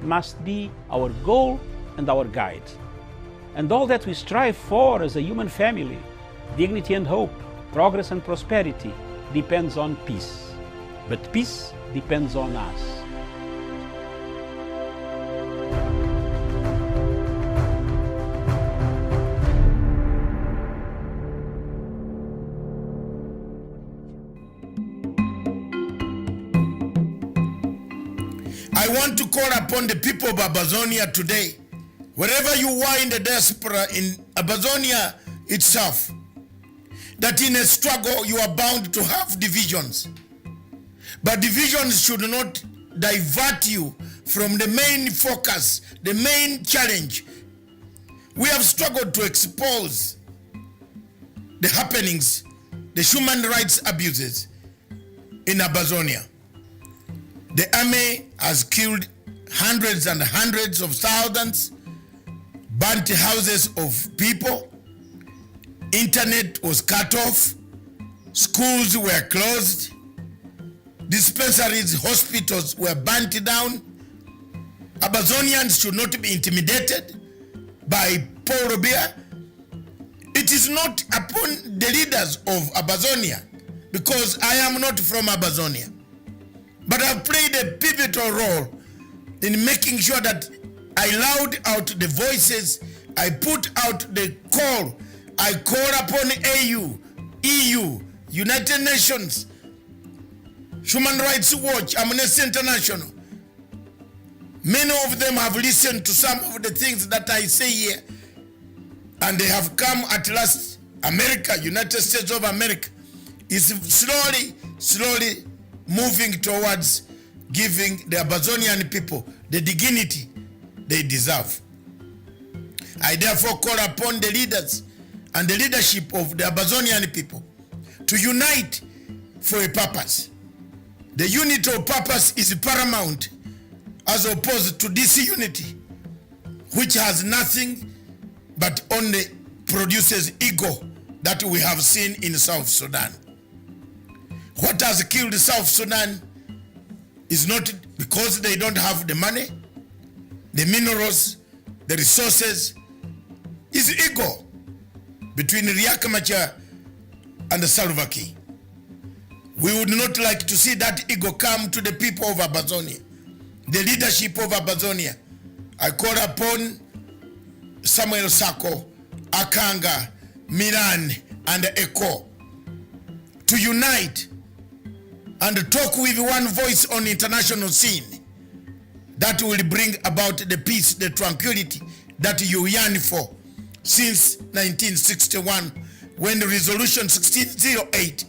must be our goal and our guide. And all that we strive for as a human family, dignity and hope, progress and prosperity, depends on peace. But peace depends on us. I want to call upon the people of Amazonia today, wherever you are in the diaspora in Amazonia itself, that in a struggle you are bound to have divisions. But divisions should not divert you from the main focus, the main challenge. We have struggled to expose the happenings, the human rights abuses in Amazonia. The army has killed hundreds and hundreds of thousands, burnt houses of people, internet was cut off, schools were closed, dispensaries, hospitals were burnt down. Amazonians should not be intimidated by Paul Robia. It is not upon the leaders of Amazonia, because I am not from Amazonia, but I've played a pivotal role in making sure that I loud out the voices, I put out the call, I call upon AU, EU, United Nations, Human Rights Watch, Amnesty International. Many of them have listened to some of the things that I say here, and they have come at last. America, United States of America, is slowly moving towards giving the Amazonian people the dignity they deserve. I therefore call upon the leaders and the leadership of the Amazonian people to unite for a purpose. The unity of purpose is paramount, as opposed to disunity, which has nothing but only produces ego that we have seen in South Sudan. What has killed South Sudan is not because they don't have the money, the minerals, the resources. Is ego between Riek Machar and Salva Kiir. We would not like to see that ego come to the people of Amazonia, the leadership of Amazonia. I call upon Samuel Sako, Akanga, Milan, and Eko to unite and talk with one voice on the international scene that will bring about the peace, the tranquility that you yearn for since 1961, when the resolution 1608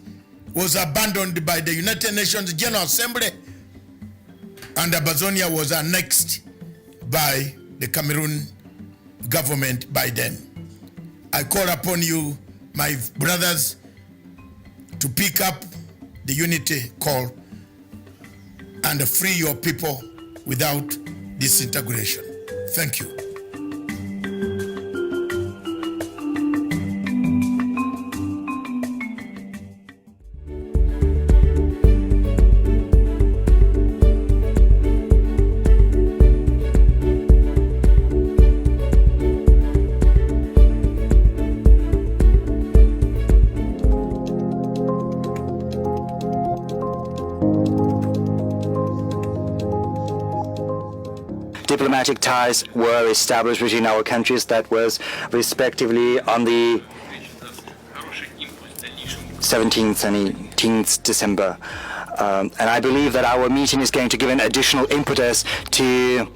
was abandoned by the United Nations General Assembly and Amazonia was annexed by the Cameroon government by then. I call upon you, my brothers, to pick up the unity call and free your people without disintegration. Thank you. Diplomatic ties were established between our countries. That was respectively on the 17th and 18th December. And I believe that our meeting is going to give an additional impetus to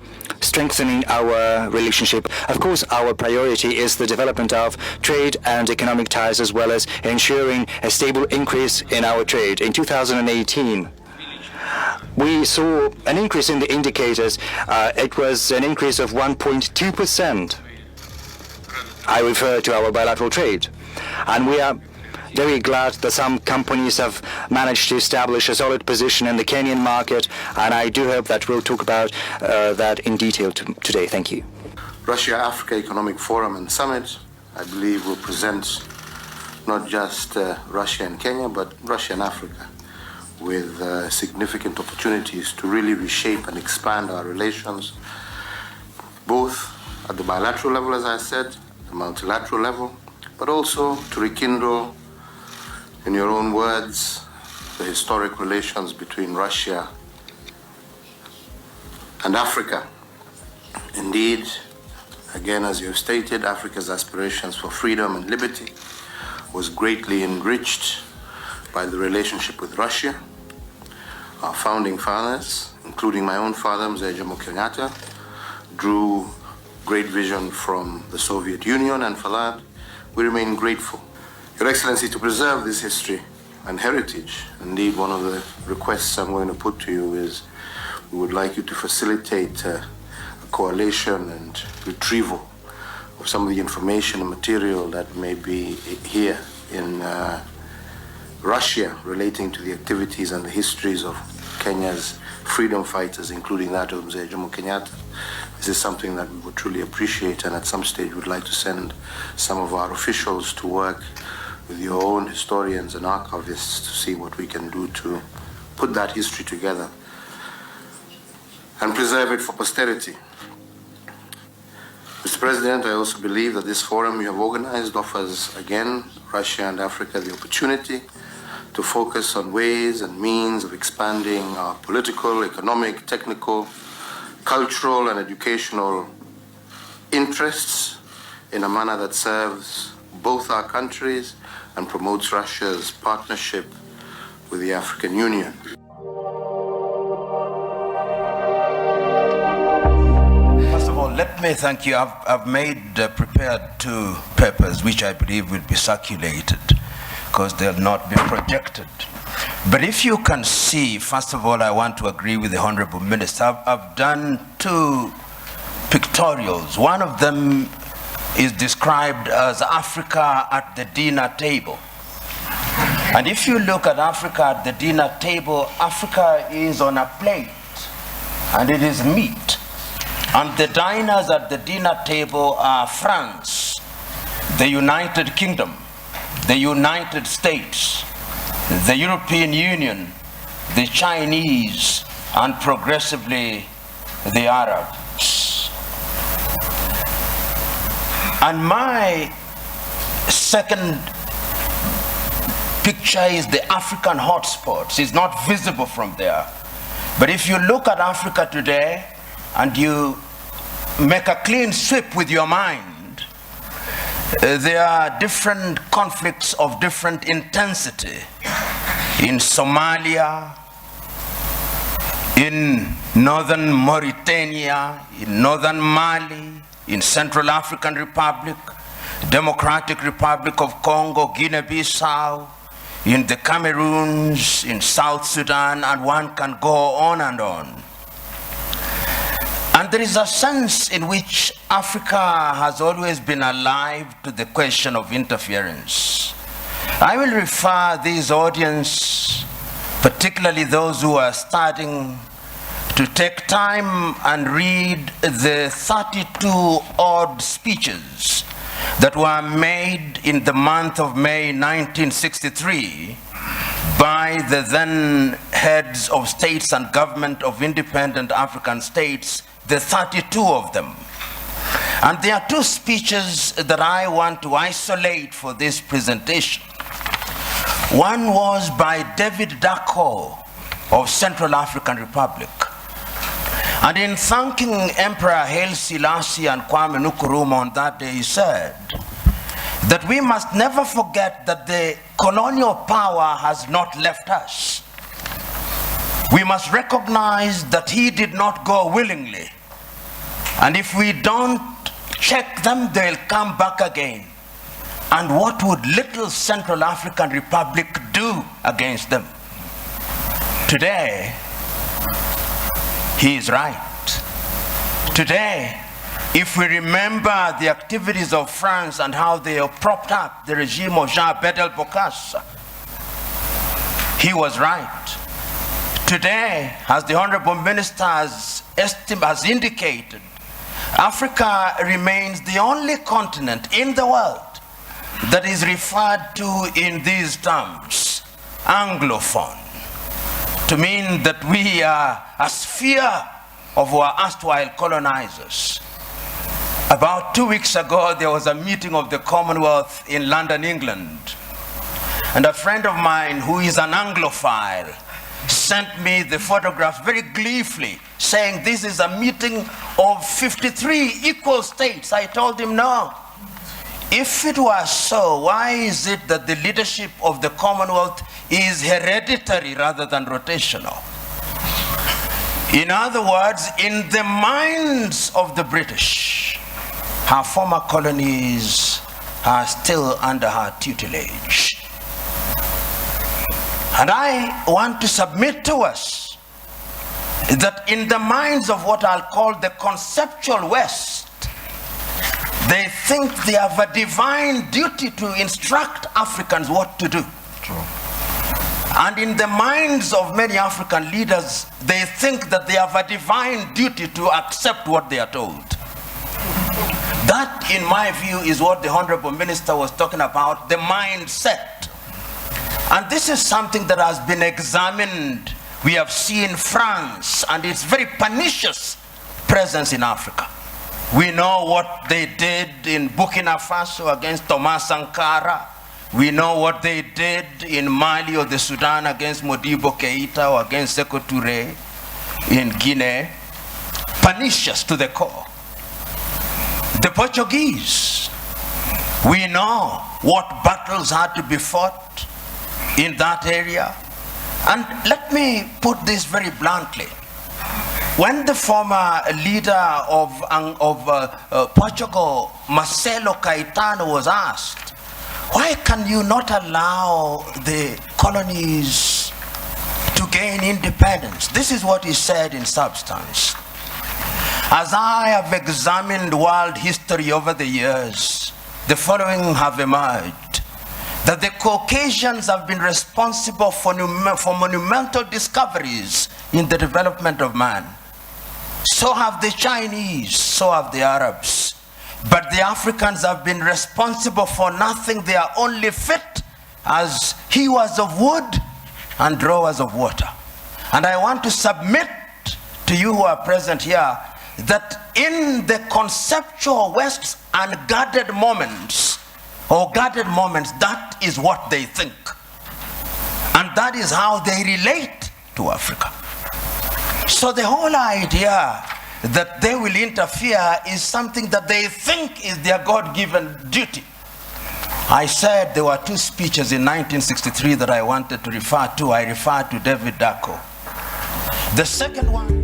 strengthening our relationship. Of course, our priority is the development of trade and economic ties, as well as ensuring a stable increase in our trade. In 2018, we saw an increase in the indicators. It was an increase of 1.2%. I refer to our bilateral trade. And we are very glad that some companies have managed to establish a solid position in the Kenyan market, and I do hope that we'll talk about that in detail today. Thank you. Russia-Africa Economic Forum and Summit, I believe, will present not just Russia and Kenya, but Russia and Africa, with significant opportunities to really reshape and expand our relations both at the bilateral level, as I said, the multilateral level, but also to rekindle, in your own words, the historic relations between Russia and Africa. Indeed, again, as you have stated, Africa's aspirations for freedom and liberty was greatly enriched by the relationship with Russia. Our founding fathers, including my own father, Mzee Jomo Kenyatta, drew great vision from the Soviet Union, and for that, we remain grateful. Your Excellency, to preserve this history and heritage, indeed, one of the requests I'm going to put to you is we would like you to facilitate a coalition and retrieval of some of the information and material that may be here in Russia relating to the activities and the histories of Kenya's freedom fighters, including that of Mzee Jomo Kenyatta. This is something that we would truly appreciate, and at some stage would like to send some of our officials to work with your own historians and archivists to see what we can do to put that history together and preserve it for posterity. Mr. President, I also believe that this forum you have organized offers, again, Russia and Africa the opportunity to focus on ways and means of expanding our political, economic, technical, cultural, and educational interests in a manner that serves both our countries and promotes Russia's partnership with the African Union. First of all, let me thank you. I've prepared 2 papers which I believe will be circulated because they'll not be projected. But if you can see, first of all, I want to agree with the Honorable Minister. I've done 2 pictorials. One of them is described as Africa at the dinner table. And if you look at Africa at the dinner table, Africa is on a plate and it is meat. And the diners at the dinner table are France, the United Kingdom, the United States, the European Union, the Chinese, and progressively the Arabs. And my second picture is the African hotspots. It's not visible from there. But if you look at Africa today and you make a clean sweep with your mind, there are different conflicts of different intensity in Somalia, in northern Mauritania, in northern Mali, in Central African Republic, Democratic Republic of Congo, Guinea-Bissau, in the Cameroons, in South Sudan, and one can go on and on. And there is a sense in which Africa has always been alive to the question of interference. I will refer this audience, particularly those who are starting, to take time and read the 32 odd speeches that were made in the month of May 1963 by the then heads of states and government of independent African states, the 32 of them. And there are 2 speeches that I want to isolate for this presentation. One was by David Dacko of Central African Republic. And in thanking Emperor Haile Selassie and Kwame Nkrumah on that day, he said that we must never forget that the colonial power has not left us. We must recognize that he did not go willingly. And if we don't check them, they'll come back again. And what would little Central African Republic do against them? Today, he is right. Today, if we remember the activities of France and how they have propped up the regime of Jean Bedel Bokassa, he was right. Today, as the Honorable Minister has indicated, Africa remains the only continent in the world that is referred to in these terms, Anglophone, to mean that we are a sphere of our erstwhile colonizers. About 2 weeks ago, there was a meeting of the Commonwealth in London, England. And a friend of mine who is an Anglophile sent me the photograph very gleefully, saying this is a meeting of 53 equal states. I told him, no. If it was so, why is it that the leadership of the Commonwealth is hereditary rather than rotational? In other words, in the minds of the British, her former colonies are still under her tutelage. And I want to submit to us that in the minds of what I'll call the conceptual West, they think they have a divine duty to instruct Africans what to do. True. And in the minds of many African leaders, they think that they have a divine duty to accept what they are told. That, in my view, is what the Honorable Minister was talking about, the mindset. And this is something that has been examined. We have seen France and its very pernicious presence in Africa. We know what they did in Burkina Faso against Thomas Sankara. We know what they did in Mali or the Sudan against Modibo Keita or against Sekou Touré in Guinea. Pernicious to the core. The Portuguese, we know what battles had to be fought in that area. And let me put this very bluntly. When the former leader of Portugal, Marcelo Caetano, was asked, why can you not allow the colonies to gain independence? This is what he said in substance. As I have examined world history over the years, the following have emerged. That the Caucasians have been responsible for monumental discoveries in the development of man. So have the Chinese, so have the Arabs. But the Africans have been responsible for nothing. They are only fit as hewers of wood and drawers of water. And I want to submit to you who are present here that in the conceptual West's unguarded moments, or guarded moments, that is what they think. And that is how they relate to Africa. So the whole idea that they will interfere is something that they think is their God-given duty. I said there were two speeches in 1963 that I wanted to refer to. I referred to David Dacko. The second one,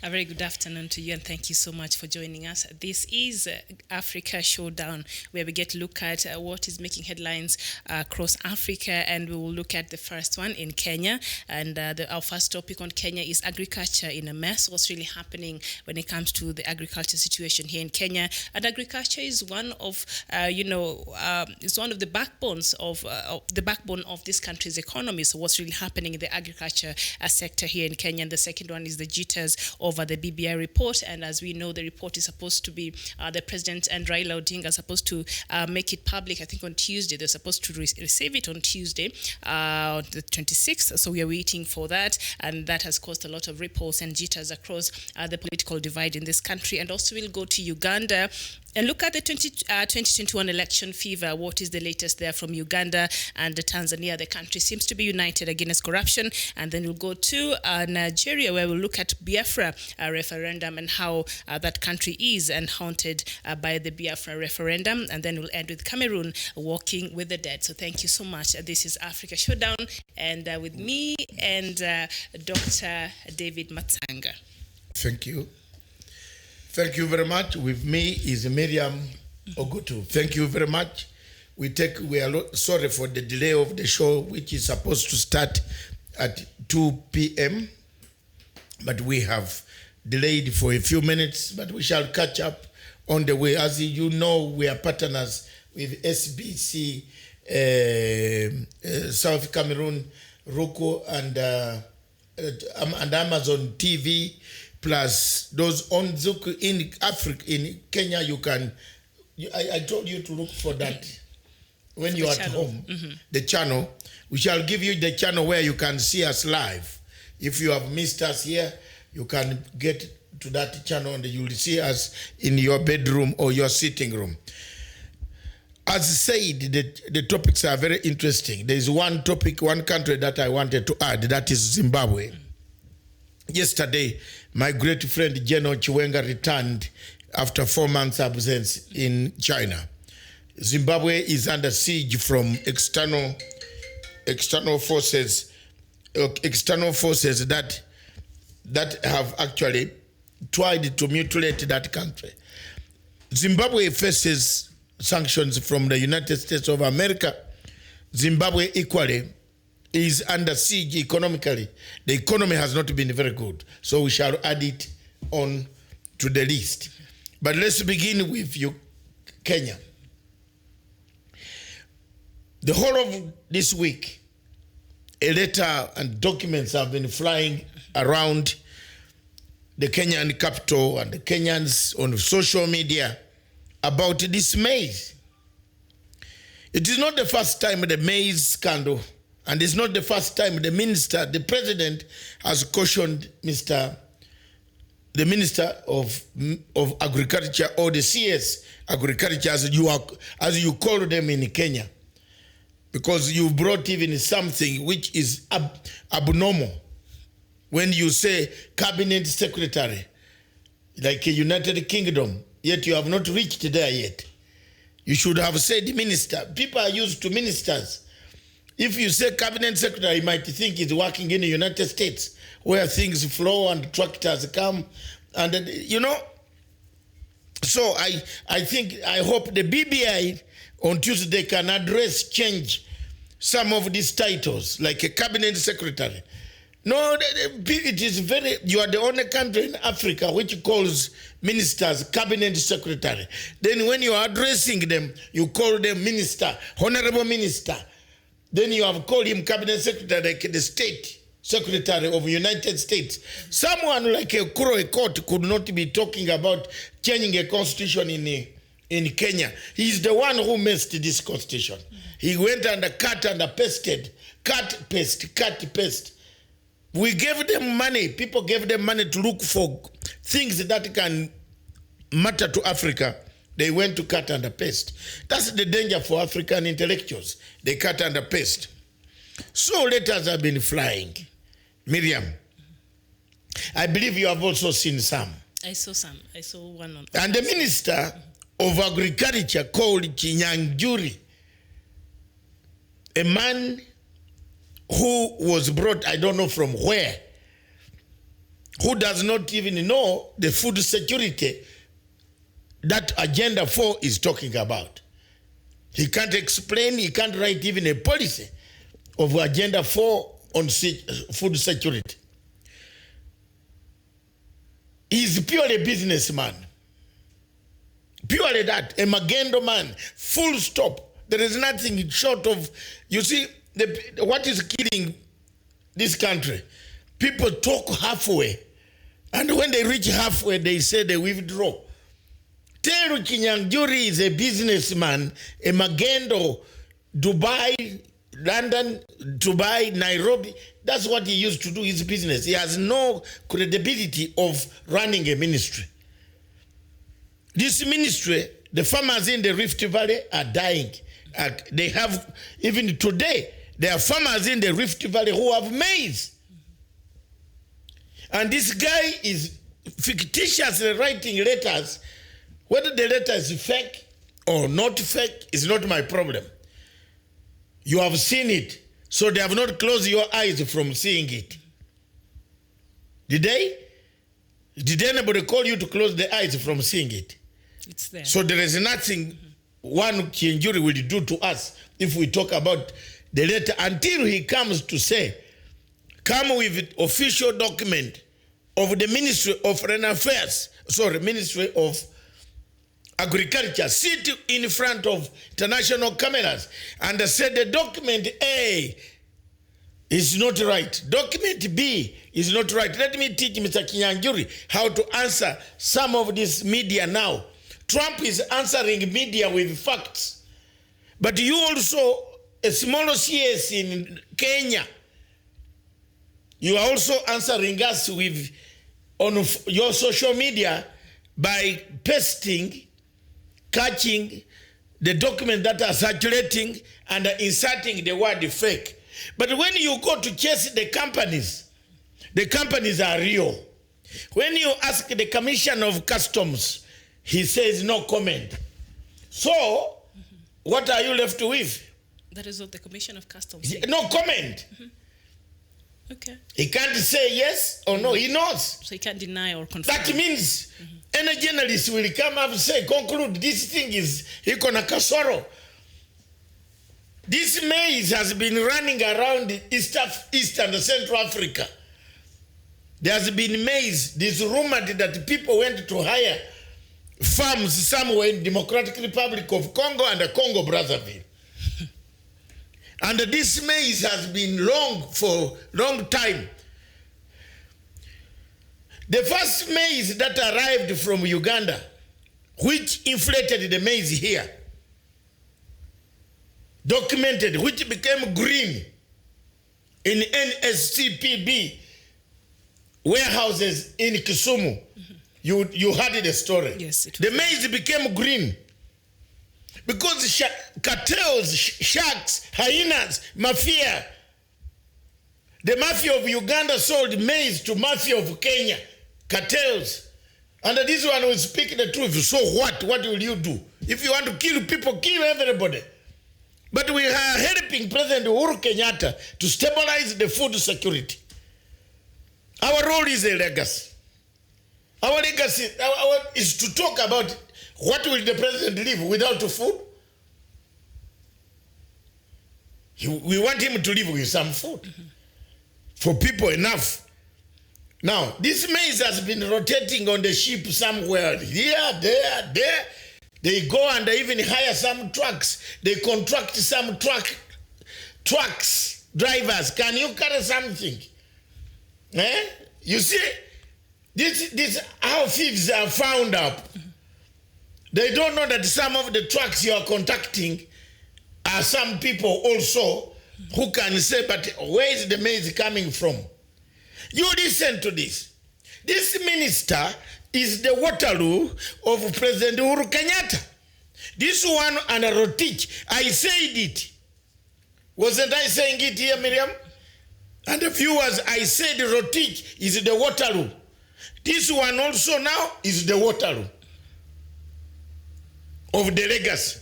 A very good afternoon to you, and thank you so much for joining us. This is Africa Showdown, where we get to look at what is making headlines across Africa, and we will look at the first one in Kenya. And our first topic on Kenya is agriculture in a mess. What's really happening when it comes to the agriculture situation here in Kenya? And agriculture is one of, it's one of the backbones of the backbone of this country's economy. So what's really happening in the agriculture sector here in Kenya? And the second one is the Jitters over the BBI report. And as we know, the report is supposed to be, the President and Raila Odinga are supposed to make it public, I think on Tuesday. They're supposed to receive it on Tuesday, the 26th. So we are waiting for that. And that has caused a lot of ripples and jitters across the political divide in this country. And also we'll go to Uganda, And look at the 2021 election fever. What is the latest there from Uganda and Tanzania? The country seems to be united against corruption. And then we'll go to Nigeria, where we'll look at Biafra referendum and how that country is and haunted by the Biafra referendum. And then we'll end with Cameroon walking with the dead. So thank you so much. This is Africa Showdown, and with me and Dr. David Matsanga. Thank you. Thank you very much. With me is Miriam Ogutu. Thank you very much. We are sorry for the delay of the show, which is supposed to start at 2 p.m. But we have delayed for a few minutes, but we shall catch up on the way. As you know, we are partners with SBC, South Cameroon, Roku, and Amazon TV. Plus those on Zuku in Africa, in Kenya, I told you to look for that when you're at home. The channel. We shall give you the channel where you can see us live. If you have missed us here, you can get to that channel and you'll see us in your bedroom or your sitting room. As said, the topics are very interesting. There is one topic, one country that I wanted to add, that is Zimbabwe. Yesterday, my great friend General Chiwenga returned after 4 months absence in China. Zimbabwe is under siege from external forces that have actually tried to mutilate that country. Zimbabwe faces sanctions from the United States of America. Zimbabwe equally is under siege economically. The economy has not been very good, so we shall add it on to the list. But let's begin with Kenya. The whole of this week, a letter and documents have been flying around the Kenyan capital and the Kenyans on social media about this maize. It is not the first time the maize scandal, and it's not the first time the president has cautioned the Minister of Agriculture, or the CS Agriculture, as you call them in Kenya, because you brought even something which is abnormal. When you say cabinet secretary, like a United Kingdom, yet you have not reached there yet. You should have said minister. People are used to ministers. If you say cabinet secretary, you might think he's working in the United States, where things flow and tractors come, and So I hope the BBI on Tuesday can change some of these titles, like a cabinet secretary. No, it is you are the only country in Africa which calls ministers cabinet secretary. Then when you are addressing them, you call them minister, honorable minister. Then you have called him cabinet secretary, like the state secretary of the United States. Someone like a court could not be talking about changing a constitution in Kenya. He's the one who messed this constitution. He went and cut and pasted, cut, paste. We gave them money. People gave them money to look for things that can matter to Africa. They went to cut and paste. That's the danger for African intellectuals. They cut and paste. So letters have been flying. Miriam, I believe you have also seen some. I saw some. I saw one on. And the Minister of Agriculture called Kinyanjuri, a man who was brought, I don't know from where, who does not even know the food security that Agenda 4 is talking about. He can't explain, he can't write even a policy of Agenda 4 on food security. He's purely a businessman. Purely that, a Magendo man, full stop. There is nothing short of, you see, what is killing this country? People talk halfway, and when they reach halfway, they say they withdraw. Teru Kinyanjuri is a businessman, a Magendo, Dubai, London, Dubai, Nairobi. That's what he used to do, his business. He has no credibility of running a ministry. This ministry The farmers in the Rift Valley are dying. They have, even today, there are farmers in the Rift Valley who have maize. And this guy is fictitiously writing letters. Whether the letter is fake or not fake is not my problem. You have seen it, so they have not closed your eyes from seeing it. Did they? Did anybody call you to close the eyes from seeing it? It's there. So there is nothing one Kienjuri will do to us if we talk about the letter until he comes to say, come with official document of the Ministry of Foreign Affairs, Ministry of Agriculture, sit in front of international cameras and say the document A is not right. Document B is not right. Let me teach Mr. Kinyanjuri how to answer some of this media now. Trump is answering media with facts. But you also, a small CS in Kenya, you are also answering us with on your social media by pasting, catching the document that are circulating and inserting the word fake. But when you go to chase the companies are real. When you ask the Commission of Customs, he says no comment. So, what are you left with? That is what the Commission of Customs says. No comment. Okay. He can't say yes or no, he knows. So he can't deny or confirm. That means any journalist will come up and say, conclude, this thing is ikona kasoro. This maize has been running around East and Central Africa. There has been maize. This rumored that people went to hire farms somewhere in Democratic Republic of Congo and the Congo Brazzaville. And this maize has been for long time. The first maize that arrived from Uganda, which inflated the maize here, documented, which became green in NSCPB warehouses in Kisumu. You heard the story. Yes, it was. The maize became green because cartels, sharks, hyenas, mafia. The mafia of Uganda sold maize to mafia of Kenya, cartels. And this one will speak the truth. So what? What will you do? If you want to kill people, kill everybody. But we are helping President Uhuru Kenyatta to stabilize the food security. Our role is a legacy. Our legacy is to talk about what will the president live without food. We want him to live with some food. For people enough. Now, this maize has been rotating on the ship somewhere. Here, there. They go and they even hire some trucks. They contract some trucks, drivers. Can you carry something? You see, this how thieves are found up. They don't know that some of the trucks you are contacting are some people also who can say, but where is the maize coming from? You listen to this. This minister is the Waterloo of President Uhuru Kenyatta. This one and a Rotich. I said it. Wasn't I saying it here, Miriam? And the viewers, I said Rotich is the Waterloo. This one also now is the Waterloo of the legacy.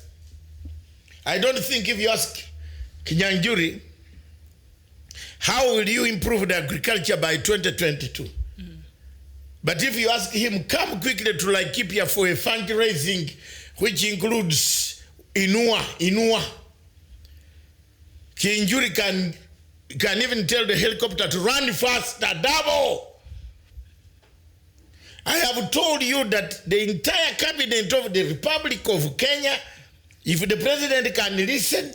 I don't think if you ask Kinyanjuri, how will you improve the agriculture by 2022? But if you ask him, come quickly to Laikipia for a fundraising, which includes Inua. Kinjuri can even tell the helicopter to run faster, double. I have told you that the entire cabinet of the Republic of Kenya, if the president can listen,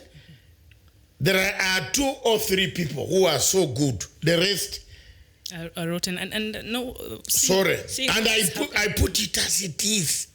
there are 2 or 3 people who are so good. The rest are rotten and no. Sorry. And I put it as it is.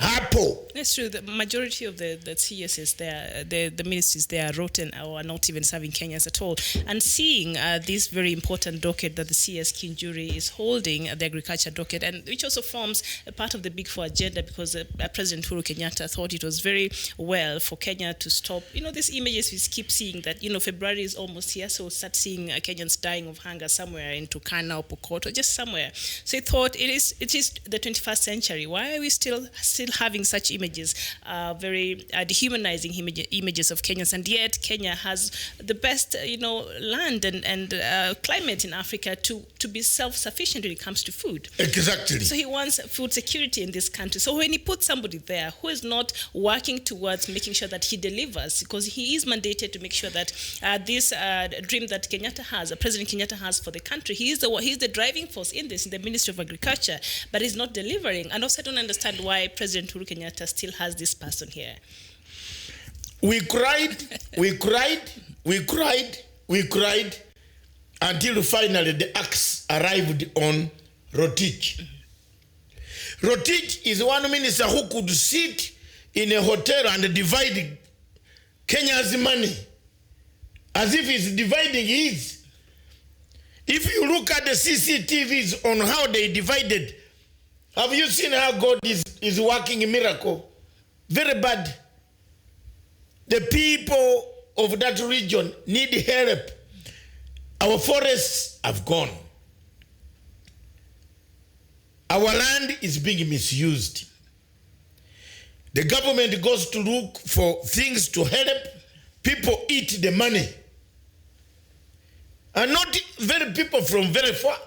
hapo. That's true. The majority of the CSs there, the ministries there are rotten or are not even serving Kenyans at all. And seeing this very important docket that the CS Kinjuri is holding, the agriculture docket, and which also forms a part of the Big Four agenda, because President Uhuru Kenyatta thought it was very well for Kenya to stop, these images we keep seeing that, February is almost here, so we'll start seeing Kenyans dying of hunger somewhere in Turkana or Pokot or just somewhere. So he thought it is the 21st century. Why are we still having such images, very dehumanizing images of Kenyans? And yet Kenya has the best, land and climate in Africa to be self-sufficient when it comes to food. Exactly. So he wants food security in this country. So when he puts somebody there who is not working towards making sure that he delivers, because he is mandated to make sure that this dream that President Kenyatta has for the country, he's the driving force in this, in the Ministry of Agriculture, but he's not delivering. And also I don't understand why President Uhuru Kenyatta still has this person here. We cried until finally the axe arrived on Rotich. Mm-hmm. Rotich is one minister who could sit in a hotel and divide Kenya's money as if he's dividing his. If you look at the CCTVs on how they divided, have you seen how God is working a miracle? Very bad. The people of that region need help. Our forests have gone. Our land is being misused. The government goes to look for things to help. People eat the money. And not very people from very far.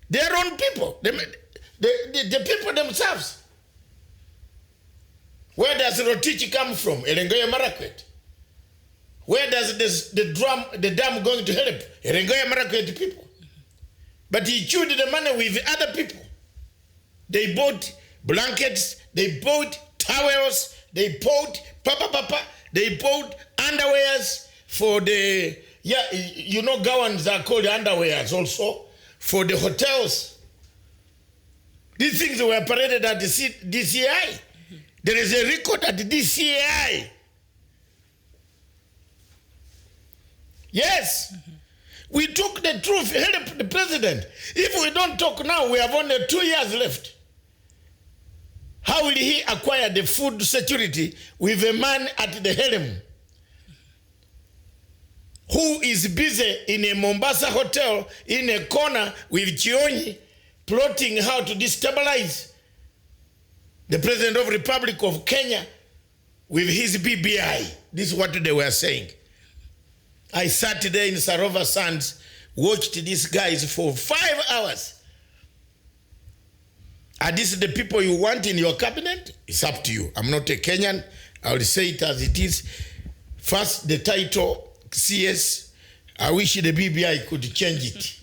Their own people. The people themselves. Where does Rotich come from? Erengoya Marakwet. Where does the dam going to help? Erengoya Marakwet people. But he chewed the money with other people. They bought blankets, they bought towels, they bought they bought underwears for the, gowns are called underwears also, for the hotels. These things were paraded at the DCI. There is a record at the DCI. Yes. Mm-hmm. We took the truth, help the president. If we don't talk now, we have only 2 years left. How will he acquire the food security with a man at the helm who is busy in a Mombasa hotel in a corner with Chionyi plotting how to destabilize the President of the Republic of Kenya with his BBI? This is what they were saying. I sat there in Sarova Sands, watched these guys for 5 hours. Are these the people you want in your cabinet? It's up to you. I'm not a Kenyan. I will say it as it is. First, the title, CS. I wish the BBI could change it.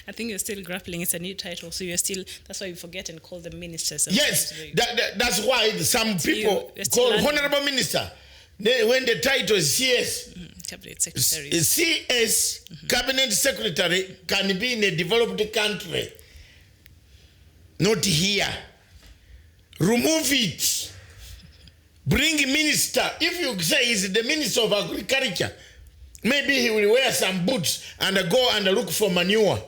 I think you're still grappling. It's a new title, so that's why you forget and call them ministers. Yes, that's why some people call Honorable Minister. When the title is CS, Cabinet Secretary. CS, Cabinet Secretary, can be in a developed country. Not here. Remove it. Bring minister. If you say he's the Minister of Agriculture, maybe he will wear some boots and go and look for manure.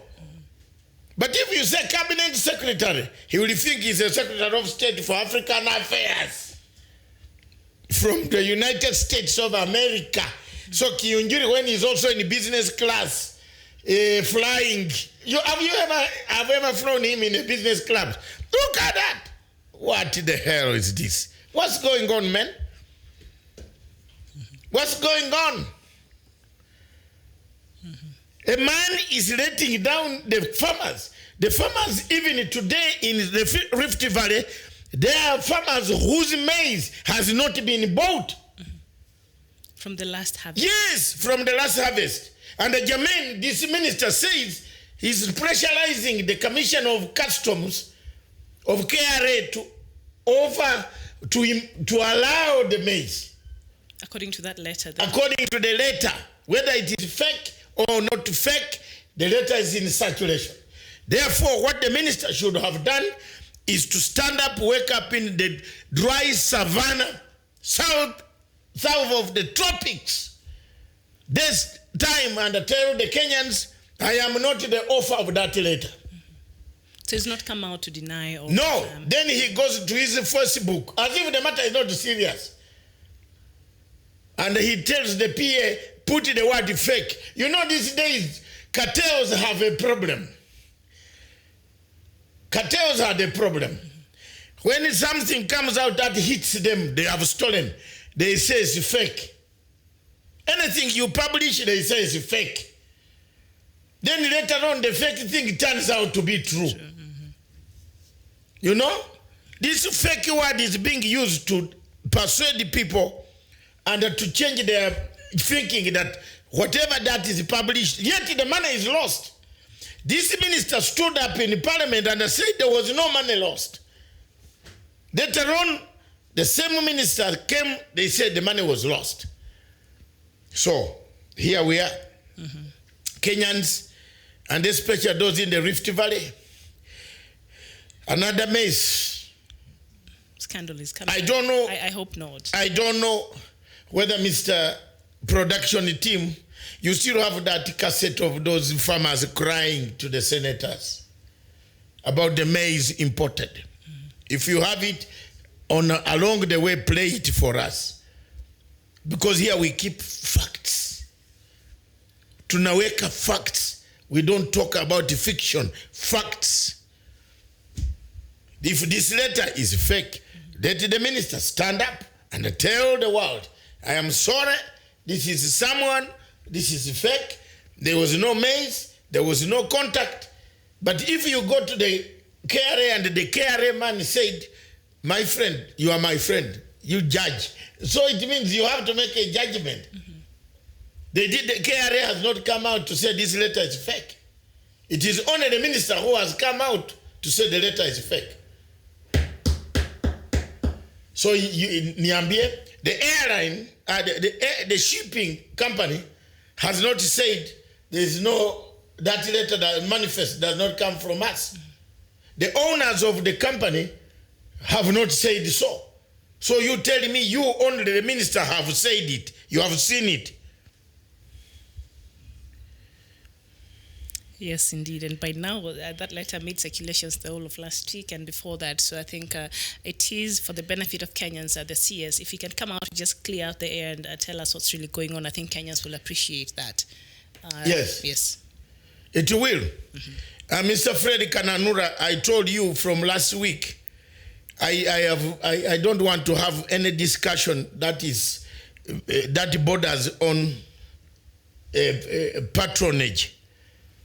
But if you say Cabinet Secretary, he will think he's a Secretary of State for African Affairs from the United States of America. So Kiyunjiri, when he's also in business class, flying. Have you ever flown him in a business class? Look at that. What the hell is this? What's going on, man? What's going on? A man is letting down the farmers. The farmers, even today in the Rift Valley, there are farmers whose maize has not been bought. From the last harvest. Yes, from the last harvest. And Jermaine, this minister, says he's pressurizing the Commission of Customs of KRA to offer to allow the maize. According to that letter. According to the letter, whether it is fake or not fake, the letter is in circulation. Therefore, what the minister should have done is to stand up, wake up in the dry savannah, south of the tropics, this time, and tell the Kenyans, I am not the author of that letter. So he's not come out to deny or... No, then he goes to his Facebook, as if the matter is not serious. And he tells the PA, put the word fake. You know, these days, cartels have a problem. Cartels are the problem. When something comes out that hits them, they have stolen, they say it's fake. Anything you publish, they say it's fake. Then later on, the fake thing turns out to be true. Sure. You know? This fake word is being used to persuade people and to change their thinking that whatever that is published, yet the money is lost. This minister stood up in parliament and said there was no money lost. Later on, the same minister came, they said the money was lost. So, here we are. Kenyans, and especially those in the Rift Valley. Another mess. Scandal is coming. I don't know. I hope not. I don't know whether Mr. Production team, you still have that cassette of those farmers crying to the senators about the maize imported. If you have it along the way, play it for us. Because here we keep facts. Tunaweka facts. We don't talk about fiction. Facts. If this letter is fake, let the minister stand up and tell the world, I am sorry, this is someone, this is fake, there was no maize, there was no contact. But if you go to the KRA and the KRA man said, my friend, you are my friend, you judge. So it means you have to make a judgment. The KRA has not come out to say this letter is fake. It is only the minister who has come out to say the letter is fake. So Niambie, the airline, the shipping company has not said there is no, that letter, that manifest does not come from us. The owners of the company have not said so. So you tell me you only the minister have said it, you have seen it. Yes, indeed. And by now, that letter made circulations the whole of last week and before that. So I think it is for the benefit of Kenyans, the CS. If he can come out, just clear out the air and tell us what's really going on, I think Kenyans will appreciate that. Yes. Yes. It will. Mr. Freddy Kananura, I told you from last week, I don't want to have any discussion that borders on patronage.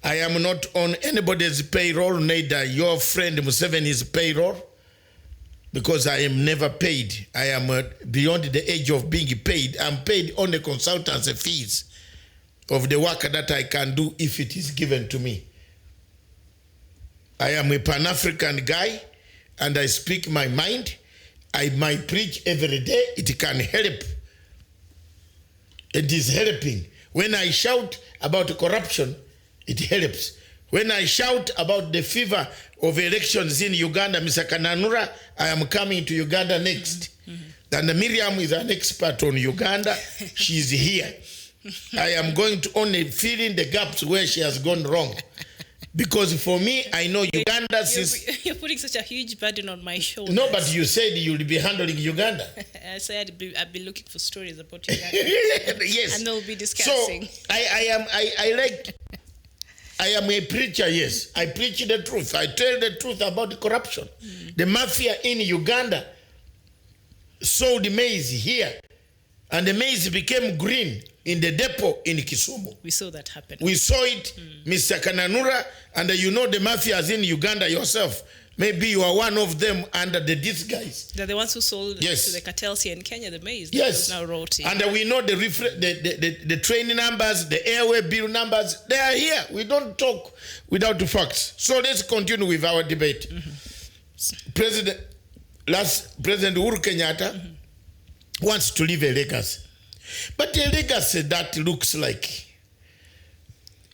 I am not on anybody's payroll, neither your friend Museveni's payroll, because I am never paid. I am beyond the age of being paid. I'm paid on the consultancy fees of the work that I can do if it is given to me. I am a Pan-African guy, and I speak my mind. I might preach every day. It can help. It is helping. When I shout about corruption, it helps. When I shout about the fever of elections in Uganda, Mr. Kananura, I am coming to Uganda next. And Miriam is an expert on Uganda. She's here. I am going to only fill in the gaps where she has gone wrong. Because for me, I know Uganda since... You're putting such a huge burden on my shoulders. No, but you said you'll be handling Uganda. I said I'd be looking for stories about Uganda. Yes. And they'll be discussing. So, I am a preacher, yes. I preach the truth. I tell the truth about corruption. The mafia in Uganda sold maize here. And the maize became green in the depot in Kisumu. We saw that happen. We saw it, Mr. Kananura, and you know the mafias in Uganda yourself. Maybe you are one of them under the disguise. They're the ones who sold yes. to the cartels here in Kenya the maize. Yes. Now royalty. And we know the train numbers, the airway bill numbers, they are here. We don't talk without the facts. So let's continue with our debate. President Uhuru Kenyatta wants to leave a legacy. But a legacy that looks like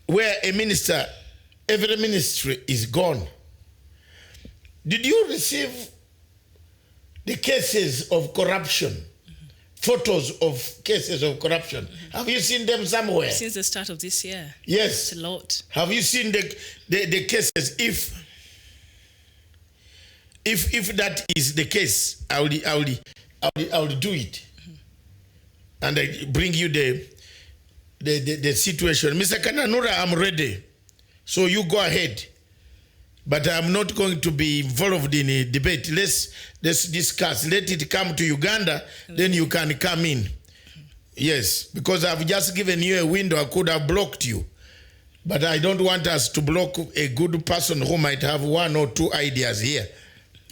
where a minister, every ministry is gone. Did you receive the cases of corruption? Photos of cases of corruption. Have you seen them somewhere? Since the start of this year. Yes. It's a lot. Have you seen the cases? If that is the case, I will do it. And I bring you the situation. Mr. Kananura, I'm ready. So you go ahead. But I'm not going to be involved in a debate. Let's discuss. Let it come to Uganda, then you can come in. Yes, because I've just given you a window. I could have blocked you. But I don't want us to block a good person who might have one or two ideas here.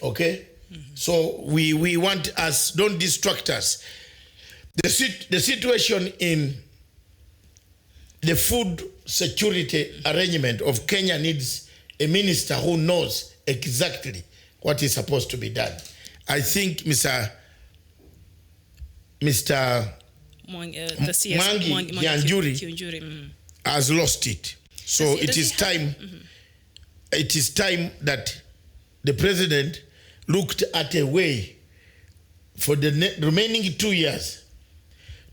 Okay? So we want us, don't distract us. The situation in the food security arrangement of Kenya needs a minister who knows exactly what is supposed to be done. I think Mr. Mwangi Kianjuri has lost it. So it is time. It is time that the president looked at a way for the remaining 2 years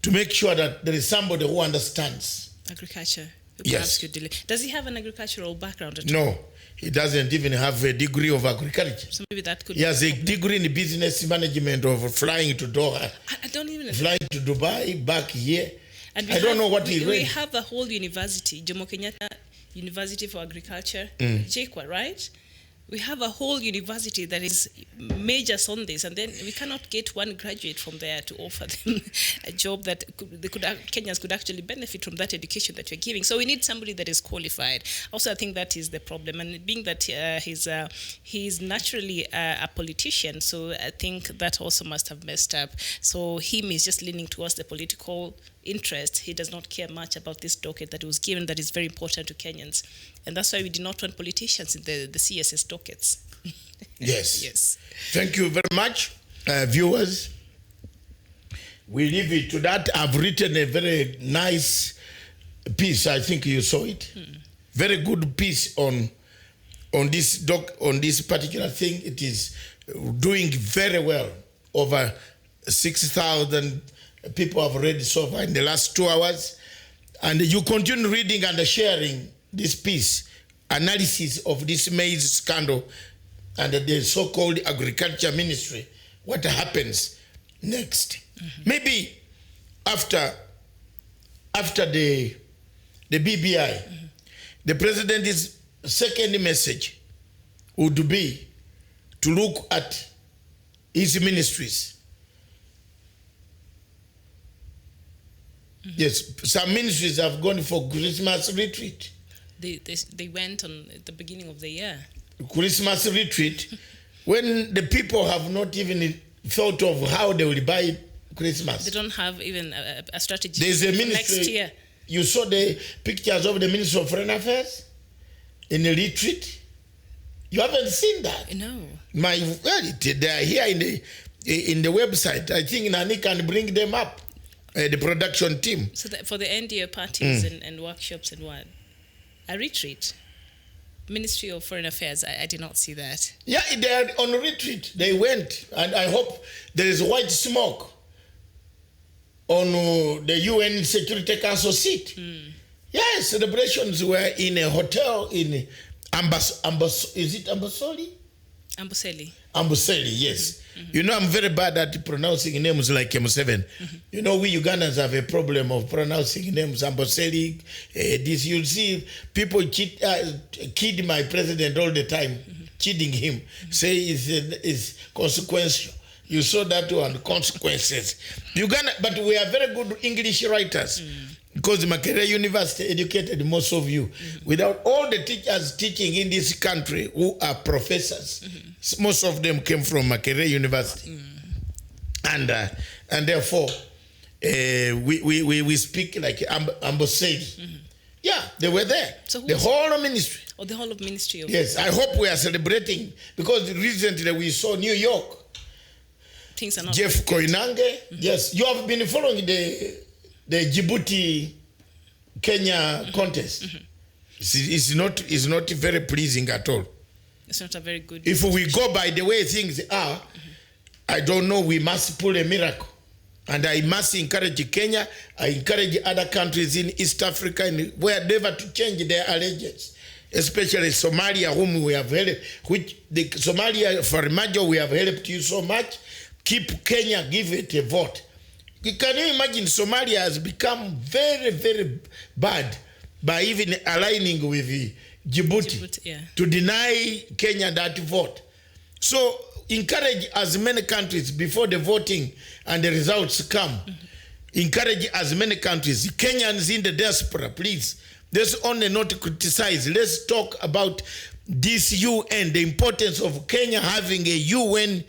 to make sure that there is somebody who understands agriculture. Yes. Does he have an agricultural background at all? No, he doesn't even have a degree of agriculture. So maybe that could He has a degree in business management of flying to Doha. I don't even flying to Dubai, back here. And I don't know what he read. We have a whole university, Jomo Kenyatta University for Agriculture, JKUA, right? We have a whole university that is majors on this, and then we cannot get one graduate from there to offer them a job that Kenyans could actually benefit from that education that we're giving. So we need somebody that is qualified. Also, I think that is the problem, and being that he's naturally a politician, so I think that also must have messed up. So him is just leaning towards the political interest. He does not care much about this docket that was given that is very important to Kenyans. And that's why we did not want politicians in the CSS dockets. Yes. Yes. Thank you very much, viewers. We leave it to that. I've written a very nice piece. I think you saw it. Very good piece on this particular thing. It is doing very well. Over 6,000 people have read so far in the last 2 hours. And you continue reading and sharing this piece, analysis of this maize scandal and the so-called agriculture ministry, what happens next. Maybe after the BBI, the president's second message would be to look at his ministries. Yes, some ministries have gone for Christmas retreat. They went on at the beginning of the year. Christmas retreat, when the people have not even thought of how they will buy Christmas. They don't have even a strategy. There's a ministry, next year. You saw the pictures of the Minister of Foreign Affairs in a retreat. You haven't seen that? No. They are here in the website. I think Nani can bring them up, the production team. So that for the NDA parties and workshops and what? A retreat? Ministry of Foreign Affairs, I did not see that. Yeah, they are on a retreat. They went, and I hope there is white smoke on the UN Security Council seat. Yes, celebrations were in a hotel in is it Amboseli? Amboseli, yes. You know, I'm very bad at pronouncing names like M7. You know, we Ugandans have a problem of pronouncing names. Amboseli, this, you'll see people kid my president all the time, kidding him, say it's consequential. You saw that one, consequences. Uganda, but we are very good English writers. Because Makerere University educated most of you. Without all the teachers teaching in this country who are professors, most of them came from Makerere University. And therefore, we speak like Amboseli. Yeah, they were there. So the whole ministry. Oh, the whole of ministry. Yes, I hope we are celebrating, because recently we saw New York. Things are not Jeff Koinange. Yes, you have been following the Djibouti Kenya contest. It's not very pleasing at all. It's not a very good. If we go by the way things are, I don't know, we must pull a miracle. And I must encourage Kenya, I encourage other countries in East Africa and wherever to change their allegiance. Especially Somalia, whom we have helped, which the Somalia, Farmajo, we have helped you so much. Keep Kenya, give it a vote. Can you imagine Somalia has become very, very bad by even aligning with Djibouti to deny Kenya that vote. So encourage as many countries before the voting and the results come. Encourage as many countries. Kenyans in the diaspora, please. Let's only not criticize. Let's talk about this UN, the importance of Kenya having a UN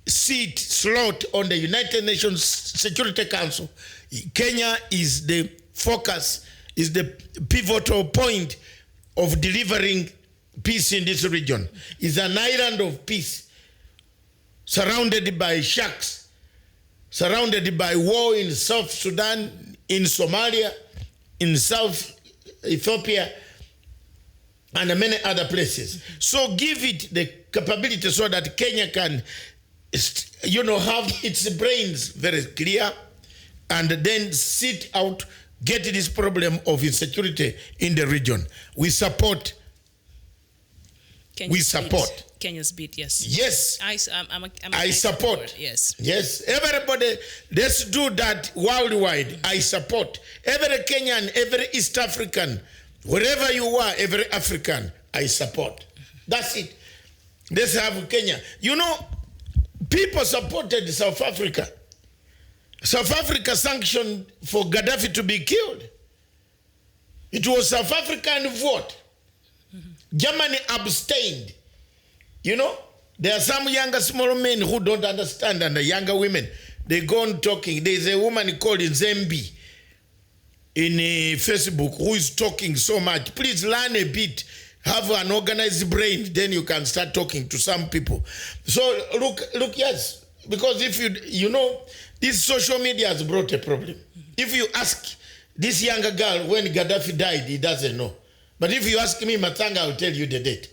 seat slot on the United Nations Security Council. Kenya is the focus, is the pivotal point of delivering peace in this region. It's an island of peace, surrounded by sharks, surrounded by war in South Sudan, in Somalia, in South Ethiopia, and many other places. So give it the capability so that Kenya can, have its brains very clear and then sit out, get this problem of insecurity in the region. We support. Kenya's bid, yes. Yes. I support. Yes. Yes. Everybody, let's do that worldwide. I support. Every Kenyan, every East African, wherever you are, every African, I support. That's it. Let's have Kenya. People supported South Africa. South Africa sanctioned for Gaddafi to be killed. It was South African vote. Germany abstained. There are some younger small men who don't understand, and the younger women, they go on talking. There's a woman called Zembi in Facebook who is talking so much. Please learn a bit. Have an organized brain, then you can start talking to some people. So look, yes, because if this social media has brought a problem. If you ask this younger girl when Gaddafi died, he doesn't know. But if you ask me, Matanga, I'll tell you the date.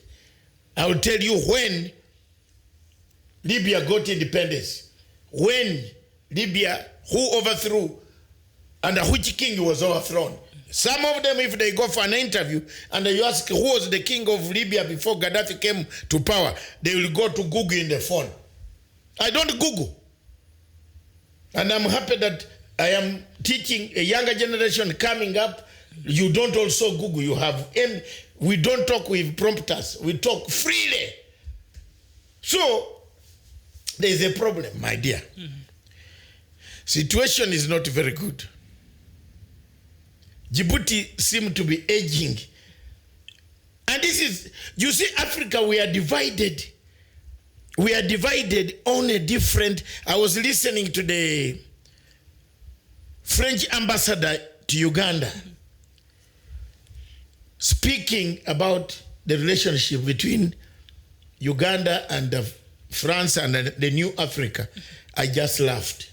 I will tell you when Libya got independence, when Libya, who overthrew, under which king was overthrown. Some of them, if they go for an interview and you ask who was the king of Libya before Gaddafi came to power, they will go to Google in the phone. I don't Google. And I'm happy that I am teaching a younger generation coming up. You don't also Google. We don't talk with prompters. We talk freely. So there's a problem, my dear. Situation is not very good. Djibouti seems to be aging. And this is, you see, Africa, we are divided. We are divided on a different. I was listening to the French ambassador to Uganda speaking about the relationship between Uganda and France and the new Africa. I just laughed.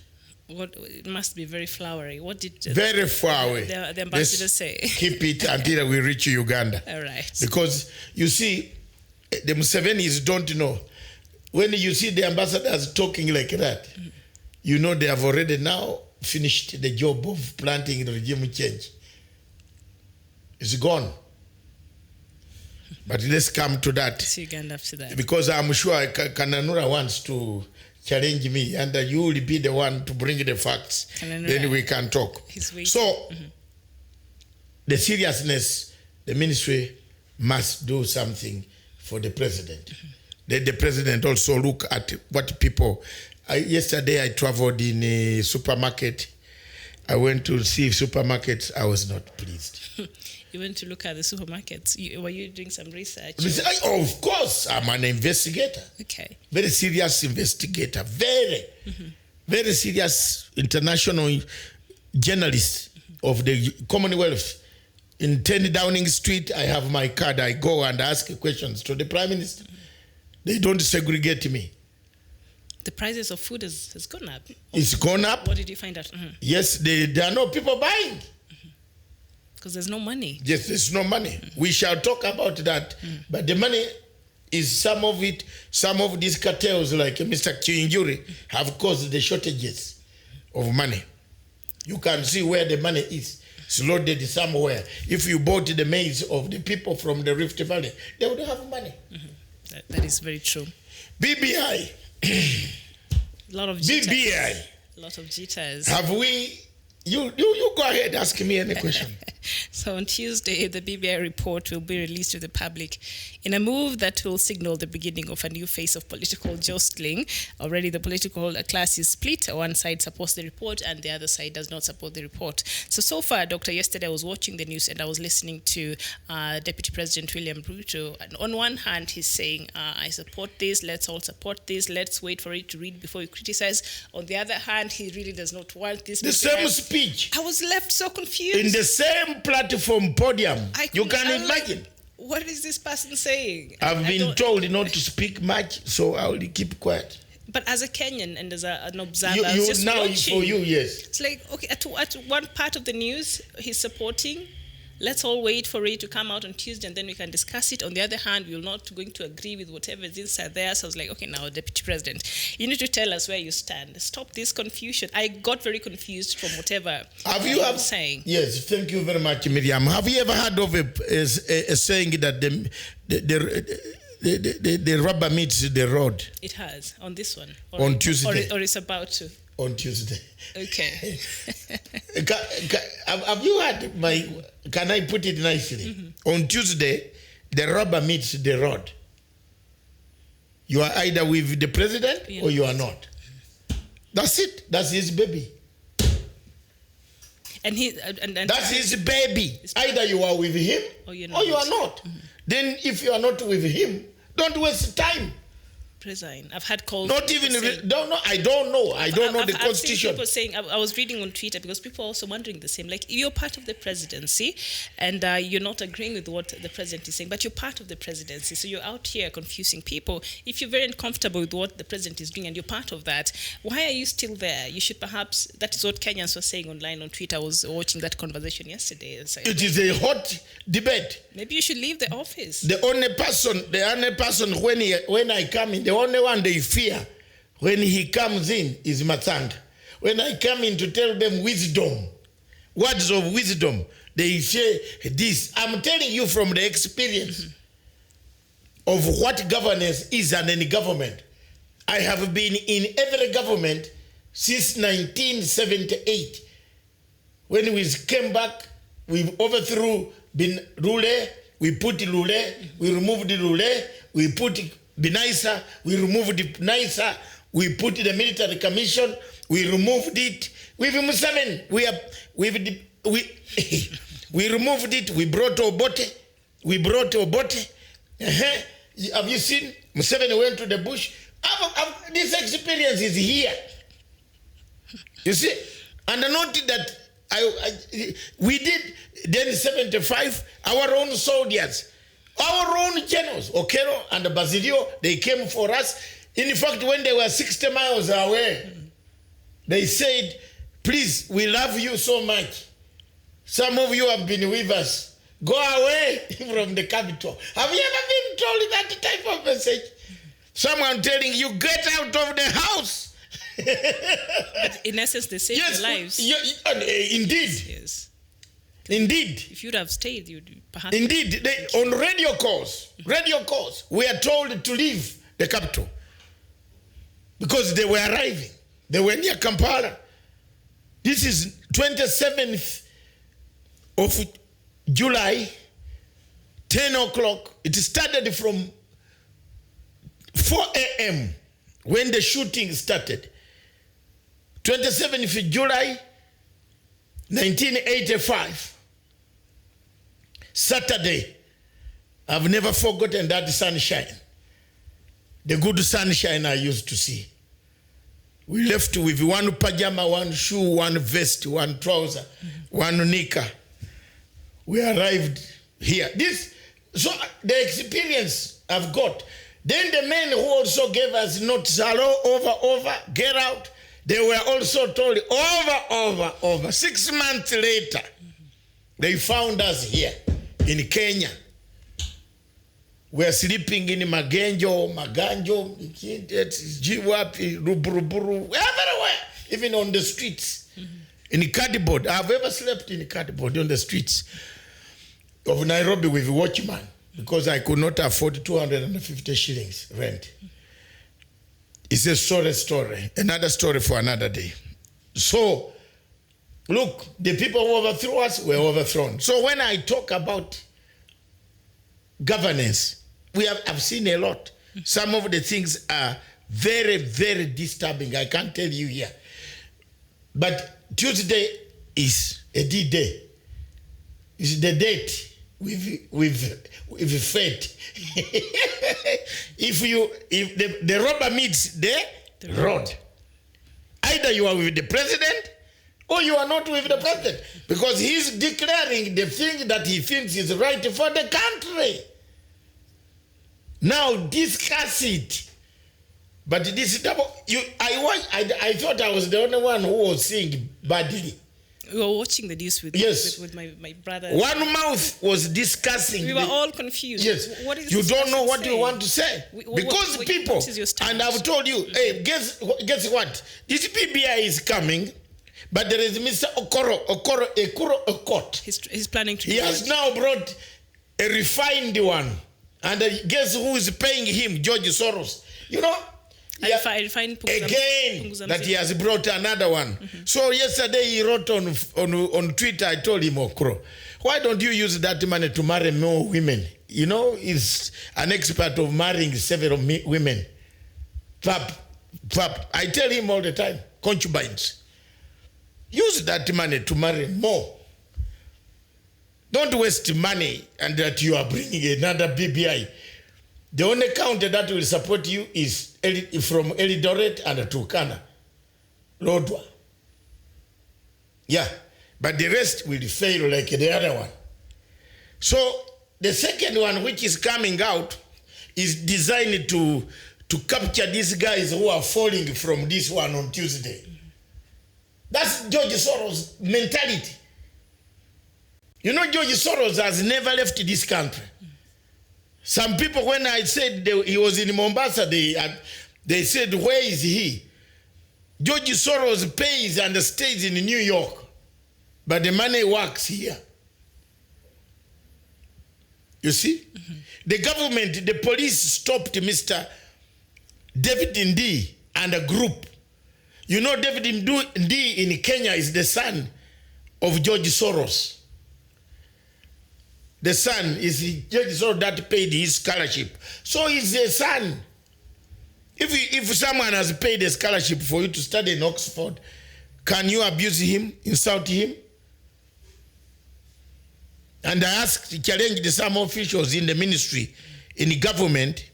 It must be very flowery. What did very flowery. The ambassador say? Keep it until we reach Uganda. All right. Because you see, the Musevenis don't know. When you see the ambassadors talking like that, you know they have already now finished the job of planting the regime change. It's gone. But let's come to that. It's Uganda after that. Because I'm sure Kananura wants to challenge me, and you will be the one to bring the facts. Then we can talk. So, the seriousness, the ministry must do something for the president. Let the president also look at what people. Yesterday I traveled in a supermarket. I went to see supermarkets. I was not pleased. You went to look at the supermarkets. Were you doing some research? Of course, I'm an investigator. Okay. Very serious investigator. Very, very serious international journalist of the Commonwealth. In 10 Downing Street, I have my card. I go and ask questions to the Prime Minister. They don't segregate me. The prices of food has gone up. It's gone up. What did you find out? Yes, there are no people buying. Because there's no money. Yes, there's no money. We shall talk about that. But the money is some of these cartels like Mr. Chiinjuri have caused the shortages of money. You can see where the money is. It's loaded somewhere. If you bought the maize of the people from the Rift Valley, they would have money. That is very true. BBI. A lot of jitters. BBI. A lot of jitters. Have we... You go ahead, ask me any question. So on Tuesday, the BBI report will be released to the public in a move that will signal the beginning of a new phase of political jostling. Already the political class is split. One side supports the report and the other side does not support the report. So far, Doctor, yesterday I was watching the news and I was listening to Deputy President William Ruto. And on one hand, he's saying, I support this, let's all support this, let's wait for it to read before we criticize. On the other hand, he really does not want this. The same speech. I was left so confused. In the same platform podium. You can imagine. Like, what is this person saying? I've been told not to speak much, so I'll keep quiet. But as a Kenyan and as an observer, I you was just now watching. For you, yes. It's like, okay, at one part of the news, he's supporting. Let's all wait for it to come out on Tuesday and then we can discuss it. On the other hand, we're not going to agree with whatever is inside there. So I was like, okay, now, Deputy President, you need to tell us where you stand. Stop this confusion. I got very confused from whatever you saying. Yes, thank you very much, Miriam. Have you ever heard of a saying that the rubber meets the road? It has, on this one. On Tuesday. Or it's about to. On Tuesday. Okay. Have you heard can I put it nicely? On Tuesday, the rubber meets the road. You are either with the president or you are not. That's it. That's his baby. And that's his baby. Either you are with him or you are not. Then if you are not with him, don't waste time. Resign. I've had calls. Not even. Don't know. I don't know. I don't know the constitution. People saying. I was reading on Twitter because people are also wondering the same. Like, you're part of the presidency, and you're not agreeing with what the president is saying, but you're part of the presidency, so you're out here confusing people. If you're very uncomfortable with what the president is doing and you're part of that, why are you still there? You should perhaps. That is what Kenyans were saying online on Twitter. I was watching that conversation yesterday. It is a hot debate. Maybe you should leave the office. The only person when I come in, the only one they fear when he comes in is Matanga. When I come in to tell them wisdom, words of wisdom, they say this. I'm telling you from the experience of what governance is and any government. I have been in every government since 1978. When we came back, we overthrew Rule, we put Rule, we removed the Rule, we put Binaisa, we removed Binaisa, we put the military commission, we removed it. With Museveni, we removed it, we brought Obote. Have you seen? Museveni went to the bush. This experience is here. You see? And note that we did then 75, our own soldiers, our own generals, Okero and Basilio, they came for us. In fact, when they were 60 miles away, they said, please, we love you so much. Some of you have been with us. Go away from the capital. Have you ever been told that type of message? Someone telling you, get out of the house. But in essence, they saved your lives. Indeed. Yes. Indeed. If you'd have stayed, you'd perhaps... Indeed. On radio calls, we are told to leave the capital because they were arriving. They were near Kampala. This is 27th of July, 10 o'clock. It started from 4 a.m. when the shooting started. 27th July, 1985. Saturday. I've never forgotten that sunshine. The good sunshine I used to see. We left with one pajama, one shoe, one vest, one trouser, one knicker. We arrived here. So the experience I've got. Then the men who also gave us notes, over, get out. They were also told over. 6 months later, they found us here in Kenya. were sleeping in Maganjo, Jiwapi, Ruburuburu, everywhere, even on the streets, in cardboard. I've ever slept in cardboard on the streets of Nairobi with a watchman because I could not afford 250 shillings rent. It's a story, another story for another day. So, look, the people who overthrew us were overthrown. So when I talk about governance, I've seen a lot. Some of the things are very, very disturbing. I can't tell you here. But Tuesday is a D-Day. It's the date with fate. If the rubber meets the road, either you are with the president or you are not with the president, because he's declaring the thing that he thinks is right for the country. Now discuss it. But this double, I thought I was the only one who was seeing badly. We were watching the news with my brother. One mouth was discussing. We were all confused. Yes. What is you don't know what you want to say. Because people, and I've told you, hey, guess what? This PBI is coming, but there is Mr. Okoro. He's planning to. He has now brought a refined one. And guess who is paying him? George Soros. You know? Again, that he has brought another one. So yesterday he wrote on Twitter, I told him, Okro, why don't you use that money to marry more women? You know, he's an expert of marrying several women. I tell him all the time, concubines. Use that money to marry more. Don't waste money and that you are bringing another BBI. The only county that will support you is from Eldoret and Turkana, Lodwa. Yeah, but the rest will fail like the other one. So the second one, which is coming out, is designed to capture these guys who are falling from this one on Tuesday. That's George Soros' mentality. You know, George Soros has never left this country. Some people, when I said he was in Mombasa, they said, where is he? George Soros pays and stays in New York, but the money works here. You see? The government, the police stopped Mr. David Ndii and a group. You know, David Ndii in Kenya is the son of George Soros. The son is George Soros that paid his scholarship. So he's a son. If someone has paid a scholarship for you to study in Oxford, can you abuse him, insult him? And I challenged some officials in the ministry, in the government,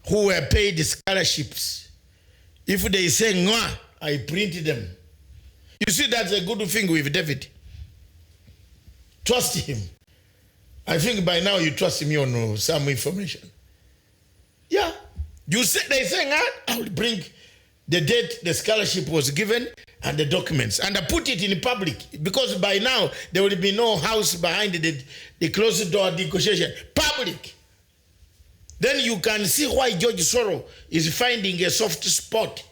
who were paid scholarships. If they say, "Ngwa," I print them. You see, that's a good thing with David. Trust him. I think by now you trust me on some information. Yeah. They say, I will bring the date the scholarship was given and the documents. And I put it in public because by now there will be no house behind the closed door negotiation. Public. Then you can see why George Soros is finding a soft spot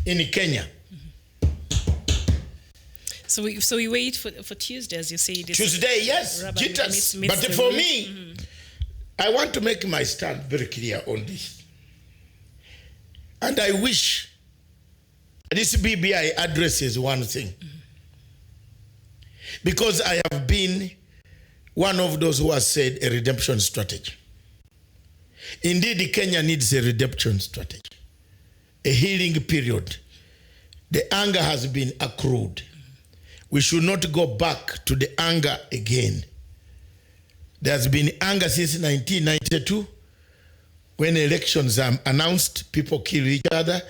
in Kenya. So we wait for Tuesday, as you say. Tuesday, yes. Jitters. But for me, I want to make my stand very clear on this. And I wish this BBI addresses one thing. Because I have been one of those who has said a redemption strategy. Indeed, Kenya needs a redemption strategy. A healing period. The anger has been accrued. We should not go back to the anger again. There has been anger since 1992. When elections are announced, people kill each other,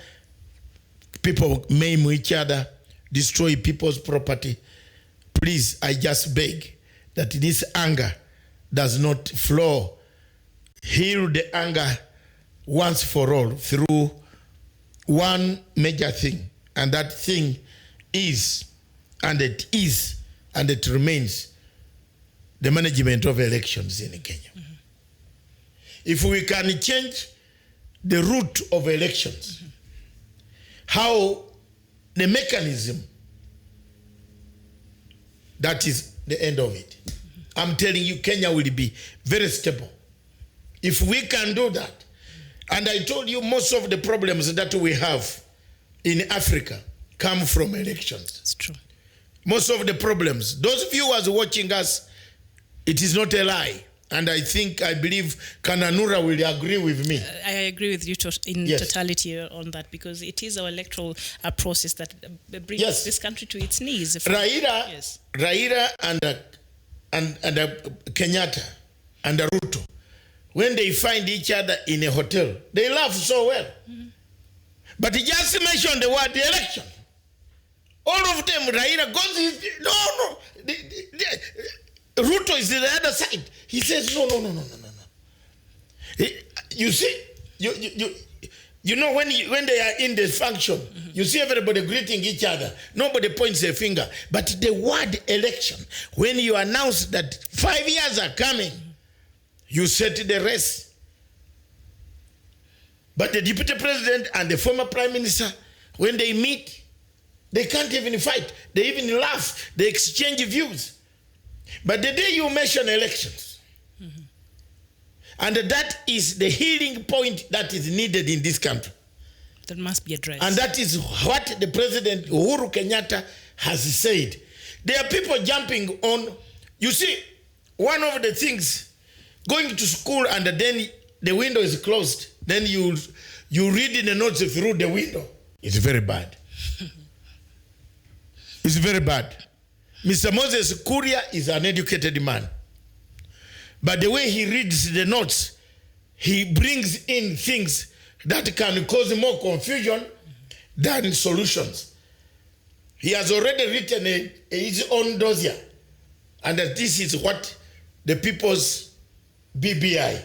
people maim each other, destroy people's property. Please, I just beg that this anger does not flow. Heal the anger once for all through one major thing, and that thing is, and it remains, the management of elections in Kenya. If we can change the route of elections, how the mechanism, that is the end of it. I'm telling you, Kenya will be very stable. If we can do that, and I told you most of the problems that we have in Africa come from elections. It's true. Most of the problems, those viewers watching us, it is not a lie. And I believe Kananura will agree with me. I agree with you in totality on that, because it is our electoral process that brings this country to its knees. Raila and Kenyatta and Ruto, when they find each other in a hotel, they laugh so well. But he just mentioned the word election. All of them, Raila goes, Ruto is the other side. He says, no. You see, you know when they are in the function, you see everybody greeting each other. Nobody points a finger. But the word election, when you announce that 5 years are coming, you set the race. But the deputy president and the former prime minister, when they meet, they can't even fight. They even laugh. They exchange views. But the day you mention elections, and that is the healing point that is needed in this country. That must be addressed. And that is what the President Uhuru Kenyatta has said. There are people jumping on, you see, one of the things, going to school and then the window is closed, then you read the notes through the window. It's very bad. It's very bad. Mr. Moses Kuria is an educated man. But the way he reads the notes, he brings in things that can cause more confusion than solutions. He has already written his own dossier. And that this is what the people's BBI.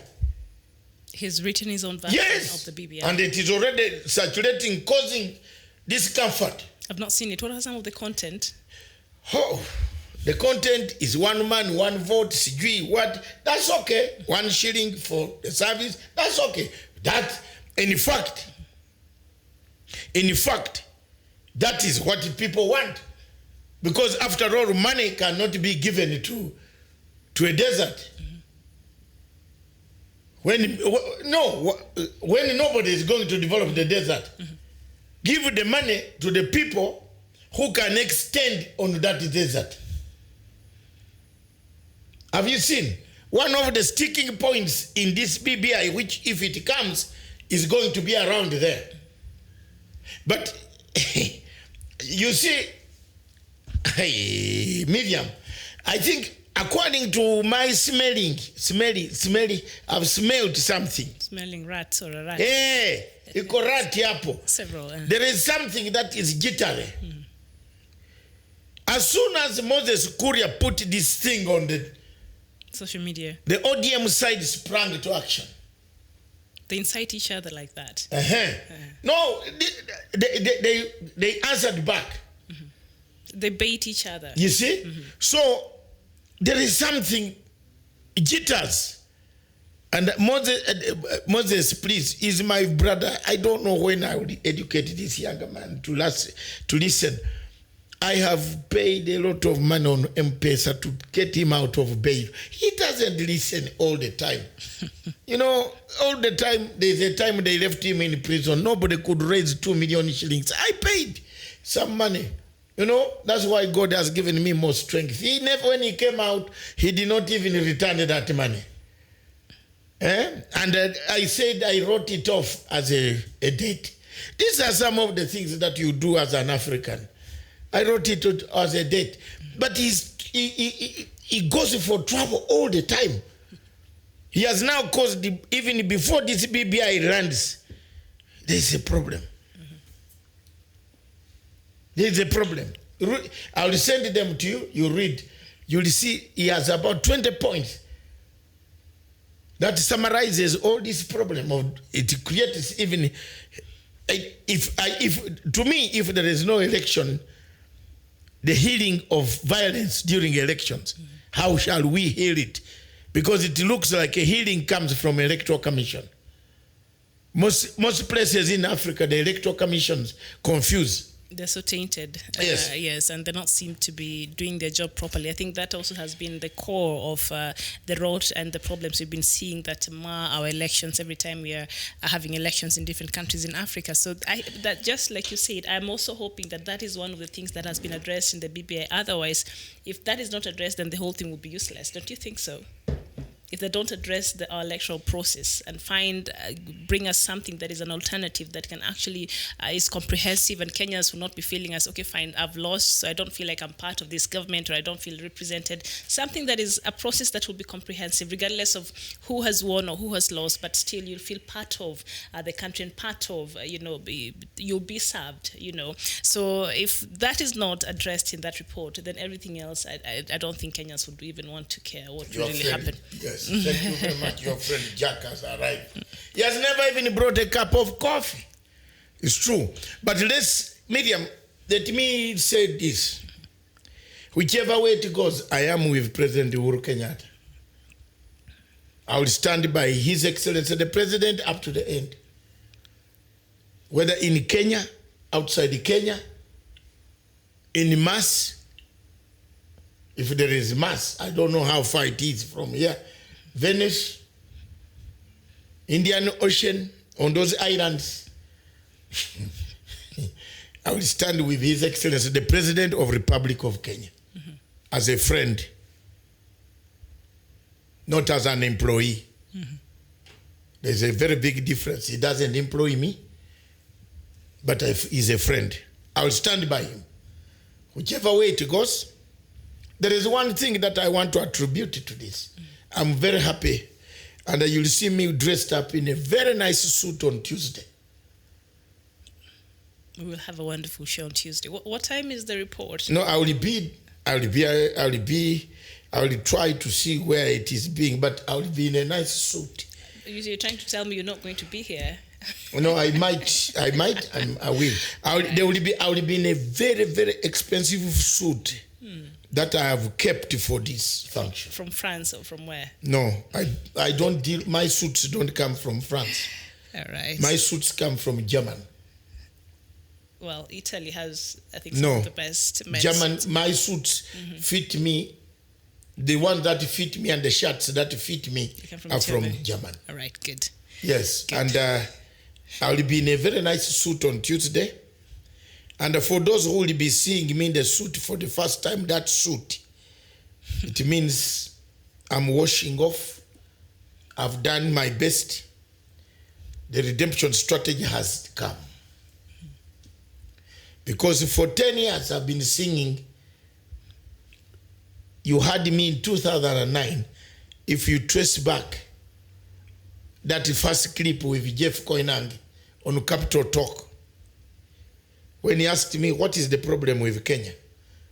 He's written his own version of the BBI. And it is already circulating, causing discomfort. I've not seen it. What are some of the content? Oh, the content is 1 man, 1 vote, sijui what. That's okay. 1 shilling for the service. That's okay. That, in fact, that is what people want. Because after all, money cannot be given to a desert. When nobody is going to develop the desert, give the money to the people who can extend on that desert. Have you seen? One of the sticking points in this BBI, which if it comes, is going to be around there. But you see, Miriam, I think according to my smelly, I've smelled something. Smelling rats or a rat? Several. There is something that is jittery. As soon as Moses Kuria put this thing on the social media, the ODM side sprang to action. They incite each other like that. No, they answered back. They bait each other. You see? So there is something, Jitters. And Moses, please, is my brother. I don't know when I will educate this younger man to listen. I have paid a lot of money on M-Pesa to get him out of bail. He doesn't listen all the time. You know, all the time, there's a time they left him in prison. Nobody could raise 2 million shillings. I paid some money. You know, that's why God has given me more strength. He never, when he came out, he did not even return that money. And I said I wrote it off as a date. These are some of the things that you do as an African. I wrote it as a date. But he goes for trouble all the time. He has now caused, even before this BBI runs, there's a problem. There's a problem. I'll send them to you. You read. You'll see he has about 20 points that summarizes all this problem of it creates even to me, if there is no election, the healing of violence during elections How shall we heal it? Because it looks like a healing comes from electoral commission. Most places in Africa, the electoral commissions confuse. They're so tainted. Yes. Yes, and they don't seem to be doing their job properly. I think that also has been the core of the rot and the problems we've been seeing that mar our elections every time we are having elections in different countries in Africa. So that just like you said, I'm also hoping that that is one of the things that has been addressed in the BBI. Otherwise, if that is not addressed, then the whole thing will be useless. Don't you think so? If they don't address our electoral process and bring us something that is an alternative that can actually is comprehensive, and Kenyans will not be feeling as, okay, fine, I've lost, so I don't feel like I'm part of this government, or I don't feel represented. Something that is a process that will be comprehensive, regardless of who has won or who has lost, but still you'll feel part of the country and part of, you'll be served, So if that is not addressed in that report, then everything else, I don't think Kenyans would even want to care what will really happen. Yes. Thank you very much. Your friend Jack has arrived. He has never even brought a cup of coffee. It's true. But Miriam, let me say this. Whichever way it goes, I am with President Uhuru Kenyatta. I will stand by His Excellency the President up to the end. Whether in Kenya, outside Kenya, in mass, if there is mass, I don't know how far it is from here. Venice, Indian Ocean, on those islands, I will stand with His Excellency, the President of Republic of Kenya, as a friend, not as an employee. There's a very big difference. He doesn't employ me, but he's a friend. I will stand by him. Whichever way it goes, there is one thing that I want to attribute to this. I'm very happy, and you'll see me dressed up in a very nice suit on Tuesday. We will have a wonderful show on Tuesday. What time is the report? No, I will try to see where it is being, but I will be in a nice suit. You're trying to tell me you're not going to be here? No, I will. I will be in a very, very expensive suit. That I have kept for this function. From France or from where? No, I don't deal, my suits don't come from France. All right. My suits come from Germany. Well, Italy has, I think, some of the best men's German, suits. my suits fit me. The ones that fit me and the shirts that fit me are from Germany. All right, good. Yes, good. And I will be in a very nice suit on Tuesday. And for those who will be seeing me in the suit for the first time, that suit, it means I'm washing off. I've done my best. The redemption strategy has come. Because for 10 years I've been singing. You had me in 2009. If you trace back that first clip with Jeff Koinange on Capital Talk, when he asked me, what is the problem with Kenya?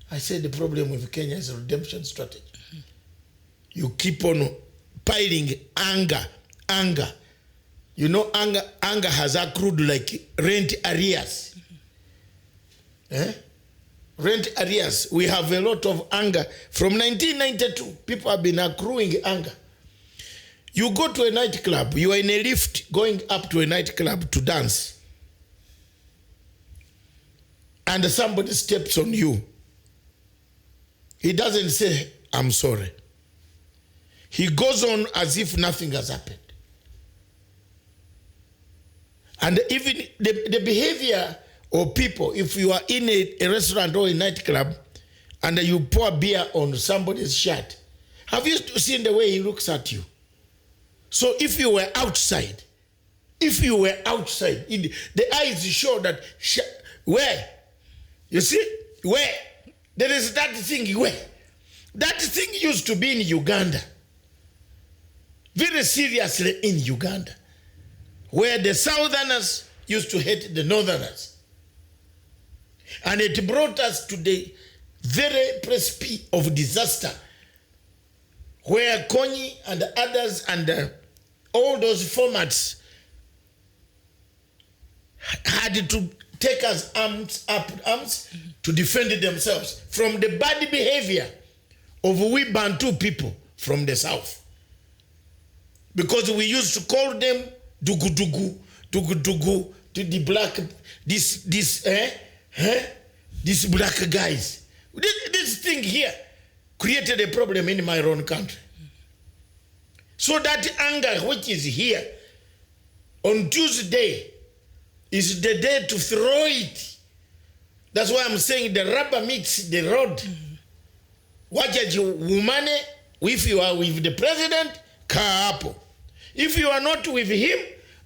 I said, the problem with Kenya is a redemption strategy. You keep on piling anger. You know, anger has accrued like rent arrears. Rent arrears. We have a lot of anger. From 1992, people have been accruing anger. You go to a nightclub, you are in a lift going up to a nightclub to dance. And somebody steps on you. He doesn't say, I'm sorry. He goes on as if nothing has happened. And even the behavior of people, if you are in a restaurant or a nightclub and you pour beer on somebody's shirt, have you seen the way he looks at you? So if you were outside, the eyes show that, where? You see? Where? There is that thing where? That thing used to be in Uganda. Very seriously in Uganda. Where the Southerners used to hate the Northerners. And it brought us to the very precipice of disaster. Where Konyi and others and all those formats had to take us arms to defend themselves from the bad behavior of we Bantu people from the south. Because we used to call them dugu dugu, dugu dugu, to the black, these black guys. This thing here created a problem in my own country. So that anger which is here on Tuesday is the day to throw it. That's why I'm saying the rubber meets the road. Wajaji woman, if you are with the president, kaa hapo. If you are not with him,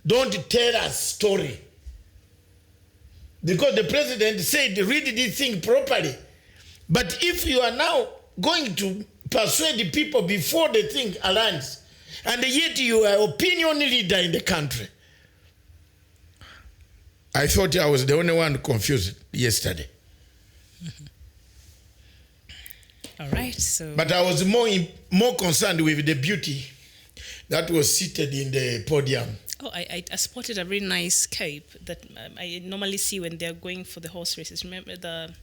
don't tell us story. Because the president said, read this thing properly. But if you are now going to persuade the people before the thing aligns, and yet you are opinion leader in the country, I thought I was the only one confused yesterday. All right, so. But I was more concerned with the beauty that was seated in the podium. Oh, I spotted a really nice cape that I normally see when they're going for the horse races. Remember the,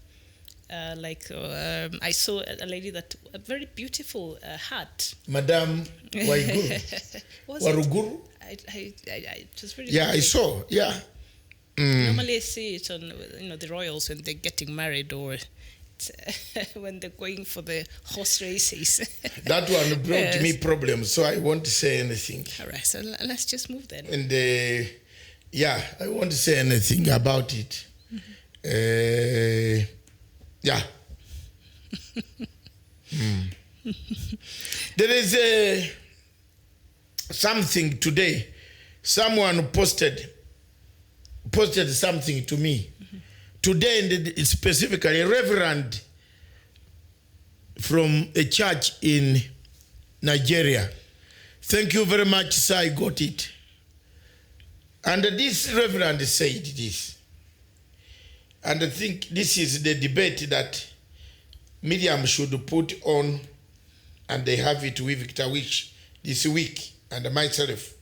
I saw a lady that, a very beautiful hat. Madame Waiguru. Waruguru? It was really yeah, beautiful. I saw, yeah. Normally I see it on, the royals when they're getting married or when they're going for the horse races. That one brought me problems, so I won't say anything. All right, so let's just move then. And I won't say anything about it. Yeah. There is something today. Someone posted something to me. Today, and specifically, a reverend from a church in Nigeria. Thank you very much, sir, I got it. And this reverend said this. And I think this is the debate that Miriam should put on, and they have it with Victor Wish this week, and myself,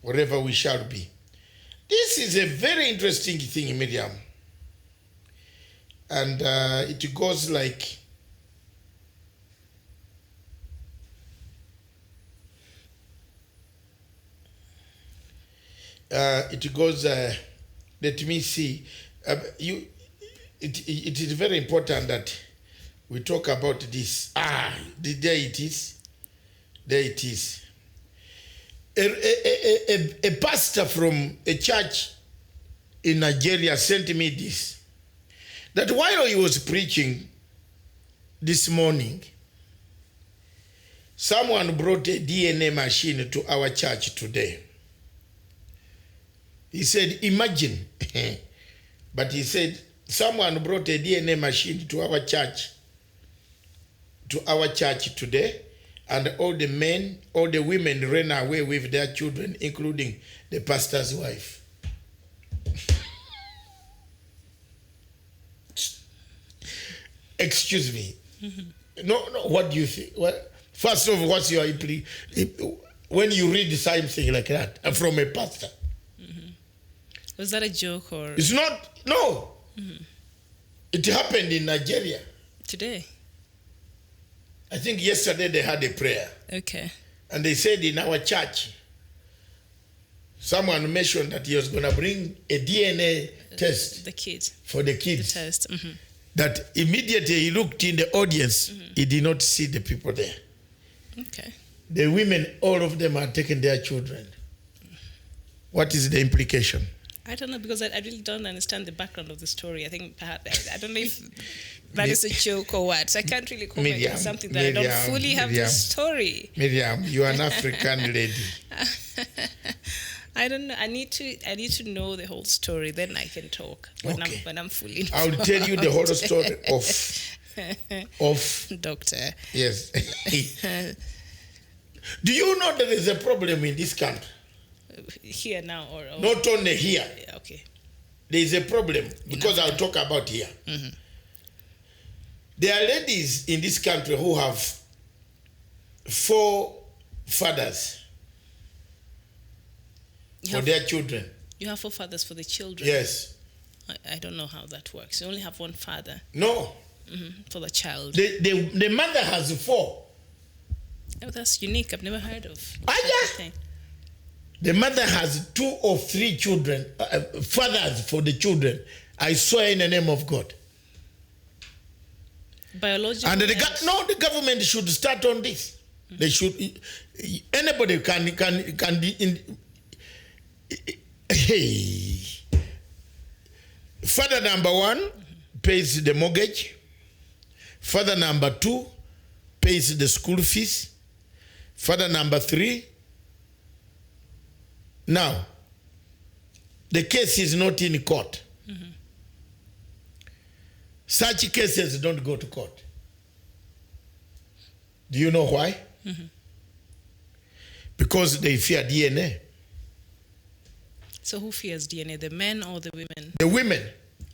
wherever we shall be. This is a very interesting thing, Miriam. And it goes like, let me see, it is very important that we talk about this. There it is. There it is. A pastor from a church in Nigeria sent me this. That while he was preaching this morning, someone brought a DNA machine to our church today. He said, imagine. But he said, someone brought a DNA machine to our church today, and all the men, all the women ran away with their children, including the pastor's wife. Excuse me. No, what do you think? Well, first of all, what's your when you read something like that from a pastor? Was that a joke or? It's not, no. It happened in Nigeria. Today? I think yesterday they had a prayer. Okay. And they said in our church, someone mentioned that he was going to bring a DNA test. The kids. For the kids. The test. That immediately he looked in the audience, he did not see the people there. Okay. The women, all of them are taking their children. What is the implication? I don't know, because I really don't understand the background of the story. I think perhaps, I don't know if that is a joke or what. So I can't really comment on something that I don't fully have the story. Miriam, you are an African lady. I don't know. I need to know the whole story. Then I can talk when I'm fully involved. I'll tell you the whole story of Doctor. Yes. Do you know there is a problem in this country? Here now or not only here. Okay. There is a problem because I'll talk about here. There are ladies in this country who have 4 fathers for their children. You have 4 fathers for the children? Yes. I don't know how that works. You only have 1 father. No. for the child. The mother has 4. Oh, that's unique. I've never heard of. Yeah. The mother has 2 or 3 children, fathers for the children. I swear in the name of God. Biological. And the government should start on this. They should. Anybody can. Hey. Father number 1 pays the mortgage. Father number 2 pays the school fees. Father number 3. Now, the case is not in court. Such cases don't go to court. Do you know why? Because they fear DNA. So who fears DNA, the men or the women? The women.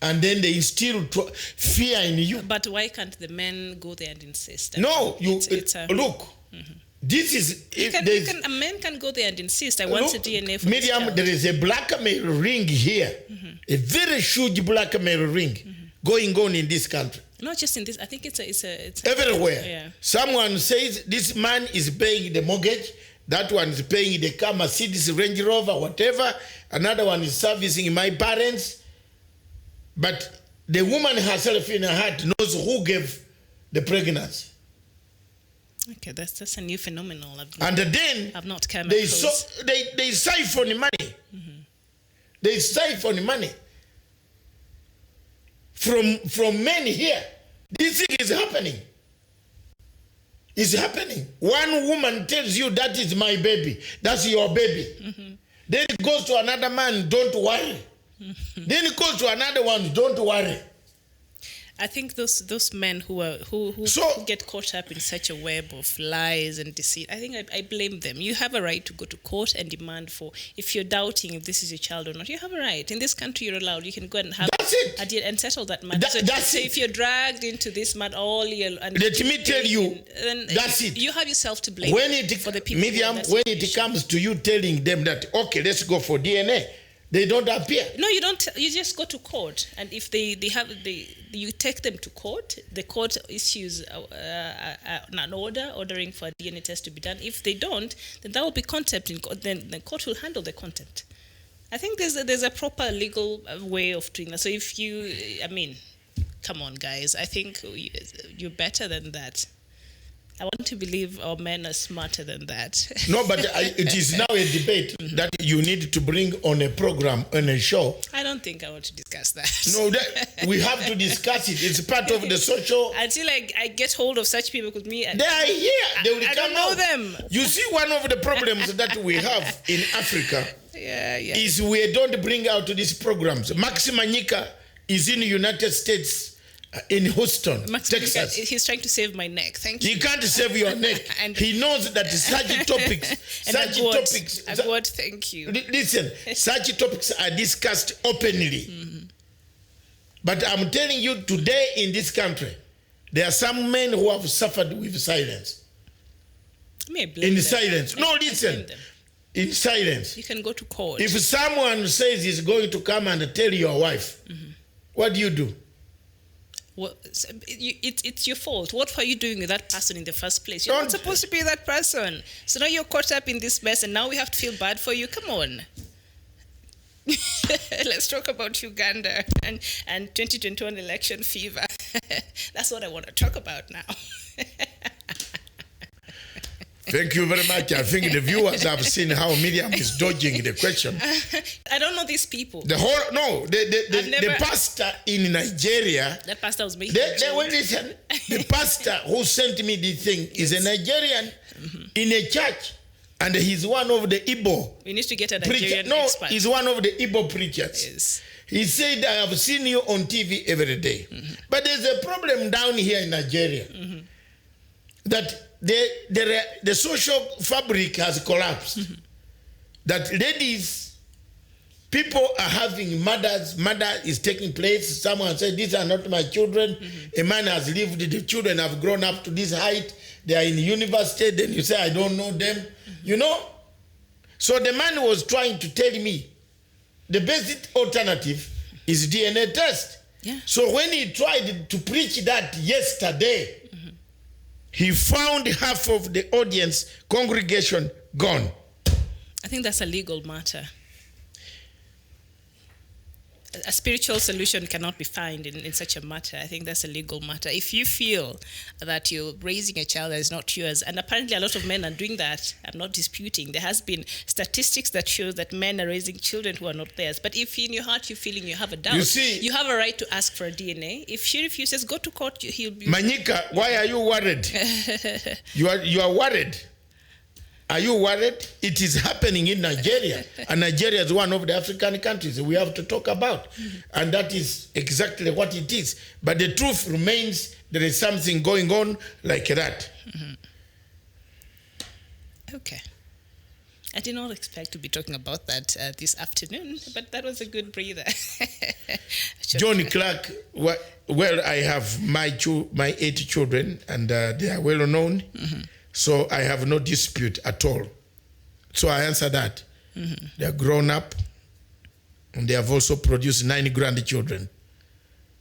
And then they instill fear in you. But why can't the men go there and insist? No, look. This is... a man can go there and insist, I want a DNA for Miriam, there is a blackmail ring here. A very huge blackmail ring going on in this country. Not just in this, I think it's everywhere. Yeah. Someone says this man is paying the mortgage, that one is paying the car, Mercedes, Range Rover, whatever. Another one is servicing my parents. But the woman herself in her heart knows who gave the pregnancy. Okay, that's a new phenomenon. And then I've not come they across. They siphon money. They siphon money from men here. This thing is happening. It's happening. One woman tells you that is my baby. That's your baby. Then it goes to another man, don't worry. Then it goes to another one, don't worry. I think those men who get caught up in such a web of lies and deceit, I think I blame them. You have a right to go to court and demand for, if you're doubting if this is your child or not, you have a right. In this country, you're allowed. You can go and have and settle that matter. So if you're dragged into this mud all year, and let me tell you, then that's it. You have yourself to blame for the people. Miriam, when it comes to you telling them that, okay, let's go for DNA, they don't appear. No, you don't. You just go to court, and if you take them to court. The court issues an order ordering for a DNA test to be done. If they don't, then that will be contempt in court. Then the court will handle the contempt. I think there's a proper legal way of doing that. So if come on, guys. I think you're better than that. I want to believe our men are smarter than that. No, but it is now a debate that you need to bring on a program, on a show. I don't think I want to discuss that. No, we have to discuss it. It's part of the social... Until I get hold of such people with me. They are here. They will I come don't know out. them. You see, one of the problems that we have in Africa is we don't bring out these programs. Max Manyika is in the United States, in Houston, Texas. He's trying to save my neck. Thank you. He can't save your neck. And he knows that such topics, thank you. Listen, such topics are discussed openly. But I'm telling you, today in this country, there are some men who have suffered with silence. In silence. No, listen. In silence. You can go to court. If someone says he's going to come and tell your wife, what do? Well, it's your fault. What were you doing with that person in the first place? You're not supposed to be that person. So now you're caught up in this mess and now we have to feel bad for you. Come on. Let's talk about Uganda and 2021 election fever. That's what I want to talk about now. Thank you very much. I think the viewers have seen how Miriam is dodging the question. I don't know these people. The pastor in Nigeria. That pastor was making listen. The pastor who sent me this thing is a Nigerian in a church, and he's one of the Igbo. We need to get a Nigerian expert. He's one of the Igbo preachers. Yes. He said, I have seen you on TV every day. But there's a problem down here in Nigeria that the social fabric has collapsed. That ladies, people are having murders. Murder is taking place. Someone said, these are not my children. A man has lived, the children have grown up to this height. They are in university. Then you say, I don't know them. You know? So the man was trying to tell me, the best alternative is DNA test. Yeah. So when he tried to preach that yesterday, he found half of the audience, congregation, gone. I think that's a legal matter. A spiritual solution cannot be found in such a matter. I think that's a legal matter. If you feel that you're raising a child that is not yours, and apparently a lot of men are doing that, I'm not disputing. There has been statistics that show that men are raising children who are not theirs. But if in your heart you're feeling you have a doubt, you have a right to ask for a DNA. If she refuses, go to court. He'll be... Manyika, why are you worried? you are worried. Are you worried? It is happening in Nigeria. And Nigeria is one of the African countries we have to talk about. And that is exactly what it is. But the truth remains, there is something going on like that. Okay. I did not expect to be talking about that this afternoon, but that was a good breather. John Clark, well, I have my 8 children, and they are well known. So I have no dispute at all. So I answer that. They are grown up, and they have also produced 9 grandchildren.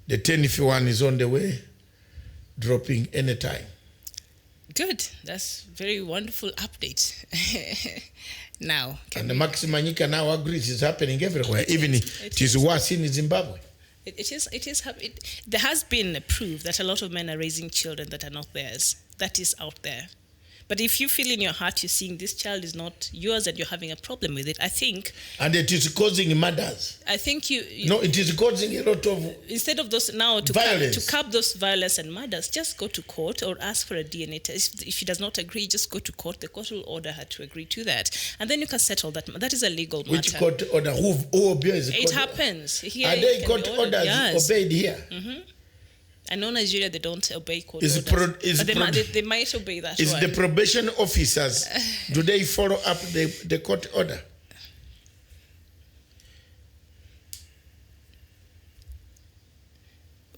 The 10th one is on the way, dropping anytime. Good. That's very wonderful update. Now, and the Maxima Nyika now agrees it's happening everywhere, even it is worse in Zimbabwe. There has been proof that a lot of men are raising children that are not theirs. That is out there. But if you feel in your heart you're seeing this child is not yours and you're having a problem with it, I think... And it is causing murders. I think you... No, it is causing a lot of... Instead of those now to curb those violence and murders, just go to court or ask for a DNA test. If she does not agree, just go to court. The court will order her to agree to that. And then you can settle that. That is a legal matter. Which court order? Who obeys the court? It happens. Here, are they court orders obeyed here? I know Nigeria, they don't obey court orders. But they might obey that one. The probation officers, do they follow up the court order?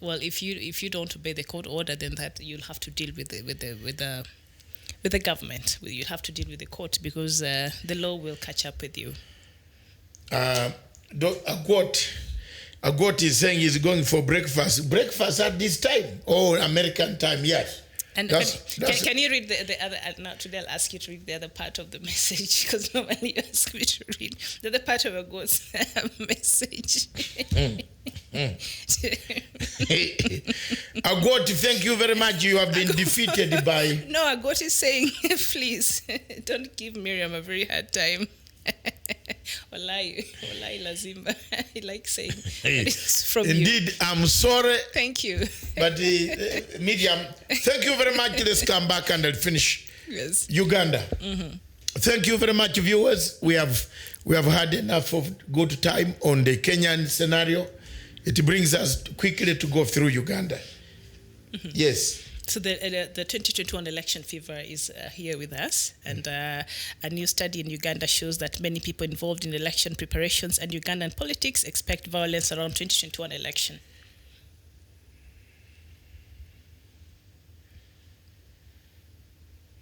Well, if you don't obey the court order, then that you'll have to deal with the government. You'll have to deal with the court because the law will catch up with you. Agot is saying he's going for breakfast. Breakfast at this time? Oh, American time, yes. And can you read the other? Now today I'll ask you to read the other part of the message because normally you ask me to read the other part of Agot's message. Agot, thank you very much. You have been defeated by... No, Agot is saying, please, don't give Miriam a very hard time. Wallahi lazima. I like saying it's from Indeed, you. I'm sorry. Thank you. But Miriam, thank you very much. Let's come back and I'll finish. Yes. Uganda. Thank you very much, viewers. We have had enough of good time on the Kenyan scenario. It brings us quickly to go through Uganda. Yes. So the 2021 election fever is here with us, and a new study in Uganda shows that many people involved in election preparations and Ugandan politics expect violence around 2021 election.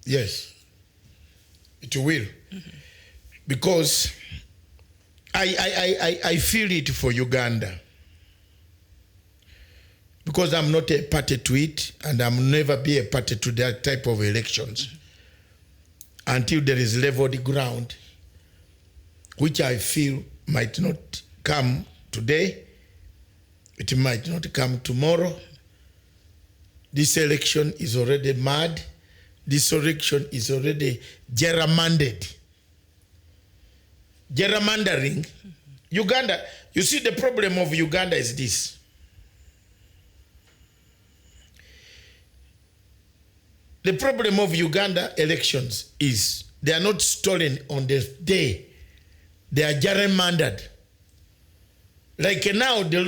Yes, it will, because I feel it for Uganda. Because I'm not a party to it, and I'll never be a party to that type of elections until there is leveled ground, which I feel might not come today, it might not come tomorrow. This election is already mad. This election is already gerrymandered. Gerrymandering. Uganda, you see, the problem of Uganda is this. The problem of Uganda elections is they are not stolen on the day. They are gerrymandered. Like now, the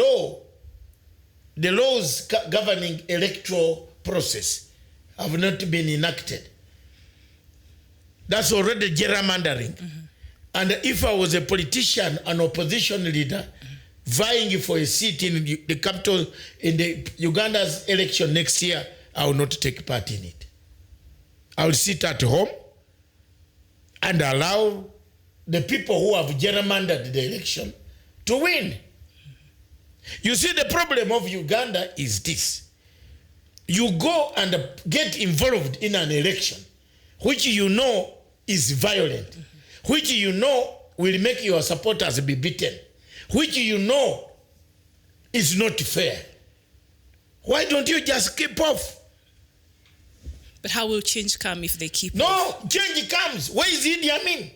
laws governing electoral process have not been enacted. That's already gerrymandering. And if I was a politician, an opposition leader, vying for a seat in the capital, in the Uganda's election next year, I will not take part in it. I will sit at home and allow the people who have gerrymandered the election to win. You see, the problem of Uganda is this. You go and get involved in an election, which you know is violent, which you know will make your supporters be beaten, which you know is not fair. Why don't you just keep off? But how will change come if they keep No, off? change comes. Where is Idi Amin?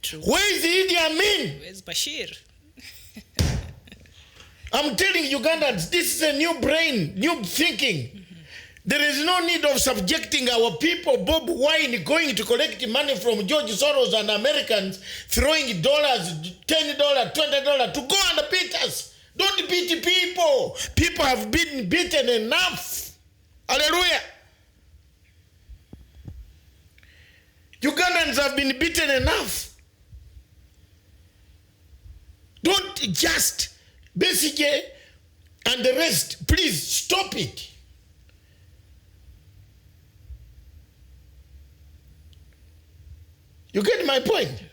True. Where is Idi Amin? Where's Bashir? I'm telling Ugandans, this is a new brain, new thinking. There is no need of subjecting our people, Bob Wine going to collect money from George Soros and Americans, throwing dollars, $10, $20 to go and beat us. Don't beat people. People have been beaten enough. Hallelujah. Ugandans have been beaten enough. Don't just basically and the rest, please stop it. You get my point?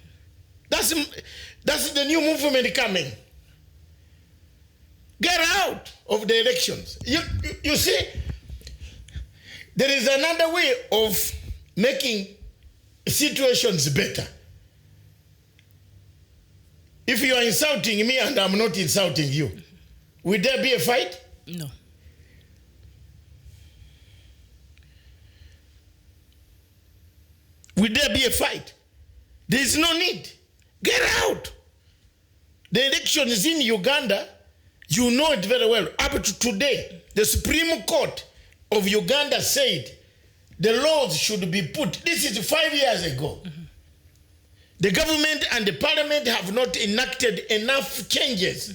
That's the new movement coming. Get out of the elections. You see, there is another way of making situations better. If you are insulting me and I'm not insulting you, will there be a fight? No. Will there be a fight? There is no need. Get out. The election is in Uganda. You know it very well. Up to today, the Supreme Court of Uganda said the laws should be put. This is 5 years ago. The government and the parliament have not enacted enough changes,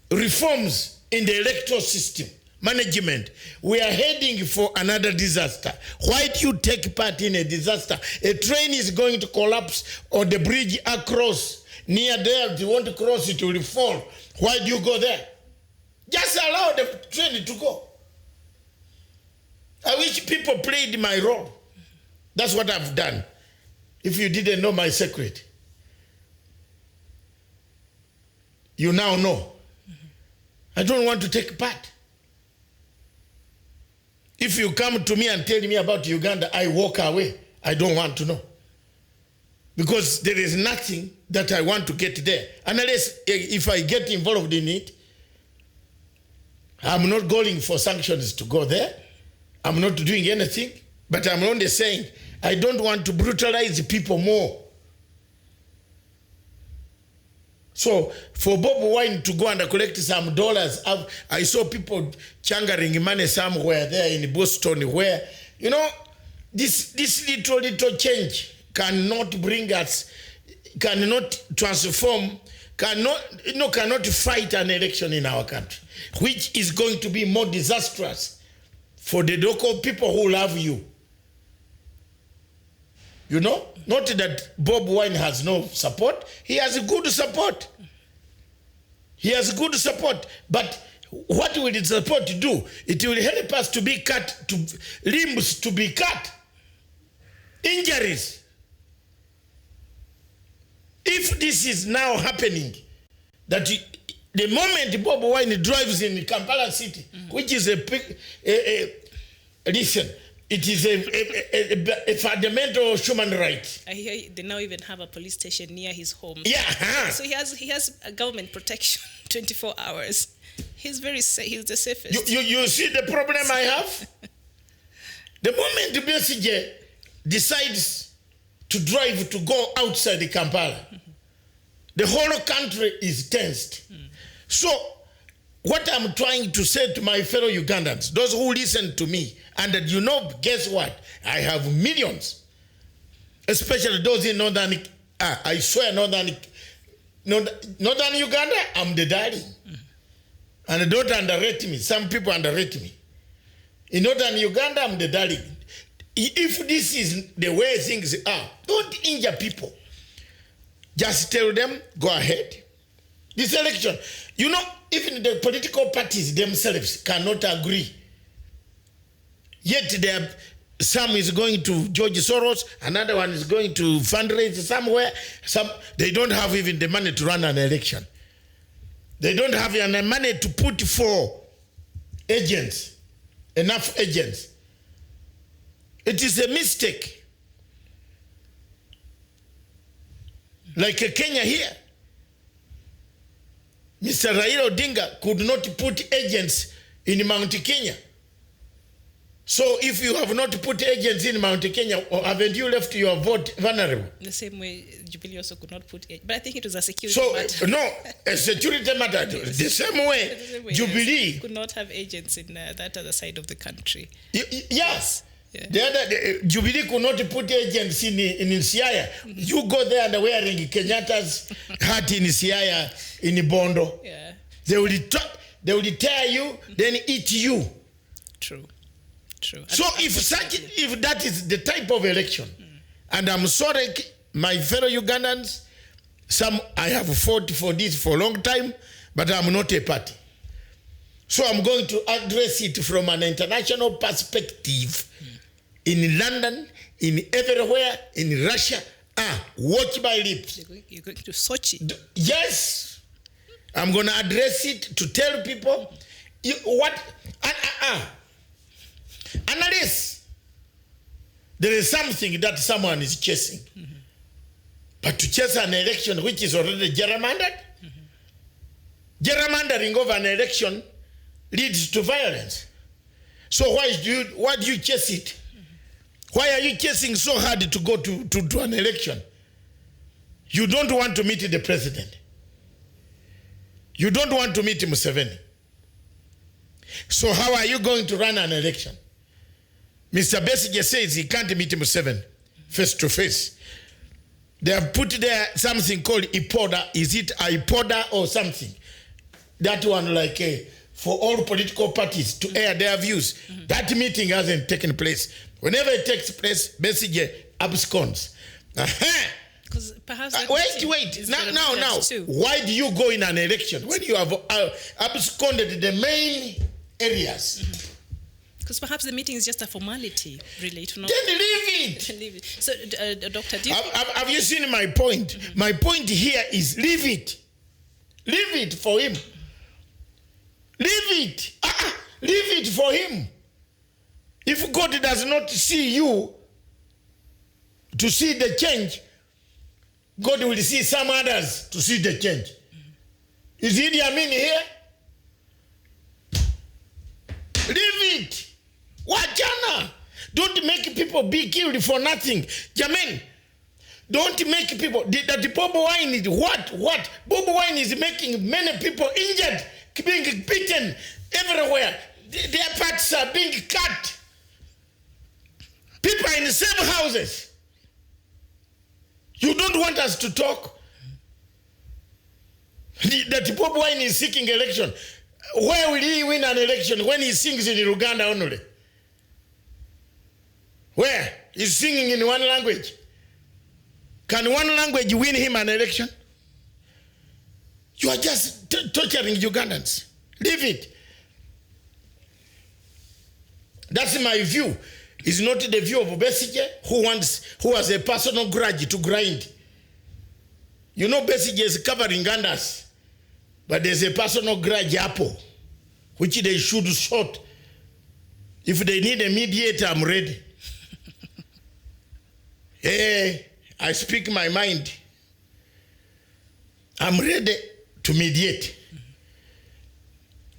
reforms in the electoral system, management. We are heading for another disaster. Why do you take part in a disaster? A train is going to collapse on the bridge across. Near there, if you want to cross it, will fall. Why do you go there? Just allow the train to go. I wish people played my role. That's what I've done. If you didn't know my secret, you now know. I don't want to take part. If you come to me and tell me about Uganda, I walk away. I don't want to know. Because there is nothing that I want to get there. Unless if I get involved in it, I'm not going for sanctions to go there. I'm not doing anything. But I'm only saying, I don't want to brutalize people more. So for Bob Wine to go and collect some dollars, I saw people changering money somewhere there in Boston where, you know, this little change cannot bring us, cannot transform, cannot fight an election in our country, which is going to be more disastrous for the local people who love you. You know, not that Bob Wine has no support. He has good support. He has good support. But what will its support do? It will help us to be cut, to limbs to be cut, injuries. If this is now happening, that the moment Bob Wine drives in Kampala City, which is listen, it is a fundamental human right. I hear they now even have a police station near his home. Yeah. So he has a government protection 24 hours. He's very safe. He's the safest. You see the problem I have? The moment the BSG decides to drive to go outside the Kampala, the whole country is tensed. So what I'm trying to say to my fellow Ugandans, those who listen to me, and that you know, guess what? I have millions, especially those in northern, I swear northern Uganda, I'm the darling. And don't underrate me. Some people underrate me. In northern Uganda, I'm the darling. If this is the way things are, don't injure people. Just tell them, go ahead. This election, you know, even the political parties themselves cannot agree. Yet some is going to George Soros, another one is going to fundraise somewhere. They don't have even the money to run an election. They don't have enough money to put for agents, enough agents. It is a mistake. Like Kenya here, Mr. Raila Odinga could not put agents in Mount Kenya. So if you have not put agents in Mount Kenya, or haven't you left your vote vulnerable? The same way Jubilee also could not put it, but I think it was a security So, matter. no, a security matter. The same way, Jubilee yes, could not have agents in that other side of the country. Yes. Yeah. The other Jubilee could not put agents in Siaya. You go there and wearing Kenyatta's hat in Siaya, in Bondo. Yeah. They will tear you, then eat you. True. So if that is the type of election, and I'm sorry, my fellow Ugandans, I have fought for this for a long time, but I'm not a party. So I'm going to address it from an international perspective. In London, in everywhere, in Russia. Watch my lips. You're going to Sochi. Yes. I'm going to address it to tell people unless there is something that someone is chasing. But to chase an election which is already gerrymandered, gerrymandering of an election leads to violence. So why do you chase it? Why are you chasing so hard to go to an election? You don't want to meet the president. You don't want to meet Museveni. So how are you going to run an election? Mr. Besigye says he can't meet Museveni face to face. They have put there something called IPODA. Is it IPODA or something? That one like for all political parties to air their views. That meeting hasn't taken place. Whenever it takes place, Besigye absconds. Because perhaps wait. Now. Why do you go in an election when you have absconded the main areas? Because perhaps the meeting is just a formality, really. To not then leave it. leave it. So, Doctor, do you have you seen my point? My point here is leave it. Leave it for him. Leave it. Leave it for him. If God does not see you to see the change, God will see some others to see the change. Is Idi Amin here? Leave it. Wachana. Don't make people be killed for nothing. Jamen, don't make people. That Bobo Wine is what? Bobo Wine is making many people injured, being beaten everywhere. Their parts are being cut. People are in the same houses. You don't want us to talk? That Bobi Wine is seeking election. Where will he win an election when he sings in Uganda only? Where? He's singing in one language. Can one language win him an election? You are just torturing Ugandans. Leave it. That's my view. It's not the view of Besigye, who has a personal grudge to grind. You know, Besigye is covering Gandas, but there's a personal grudge apple, which they should sort. If they need a mediator, I'm ready. Hey, I speak my mind. I'm ready to mediate.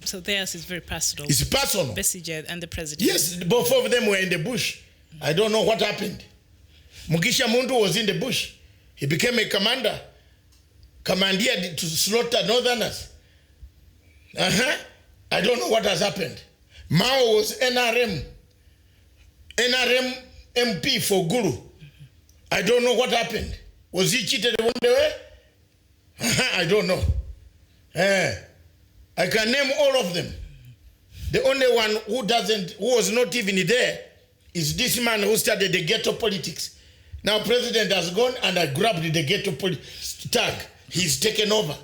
So theirs is very personal. It's personal. Besigye and the president. Yes, both of them were in the bush. I don't know what happened. Mugisha Muntu was in the bush. He became a commander. Commandeered to slaughter northerners. I don't know what has happened. Mao was NRM MP for Gulu. I don't know what happened. Was he cheated one way? I don't know. I can name all of them. The only one who was not even there is this man who started the ghetto politics. Now president has gone and I grabbed the ghetto tag. He's taken over.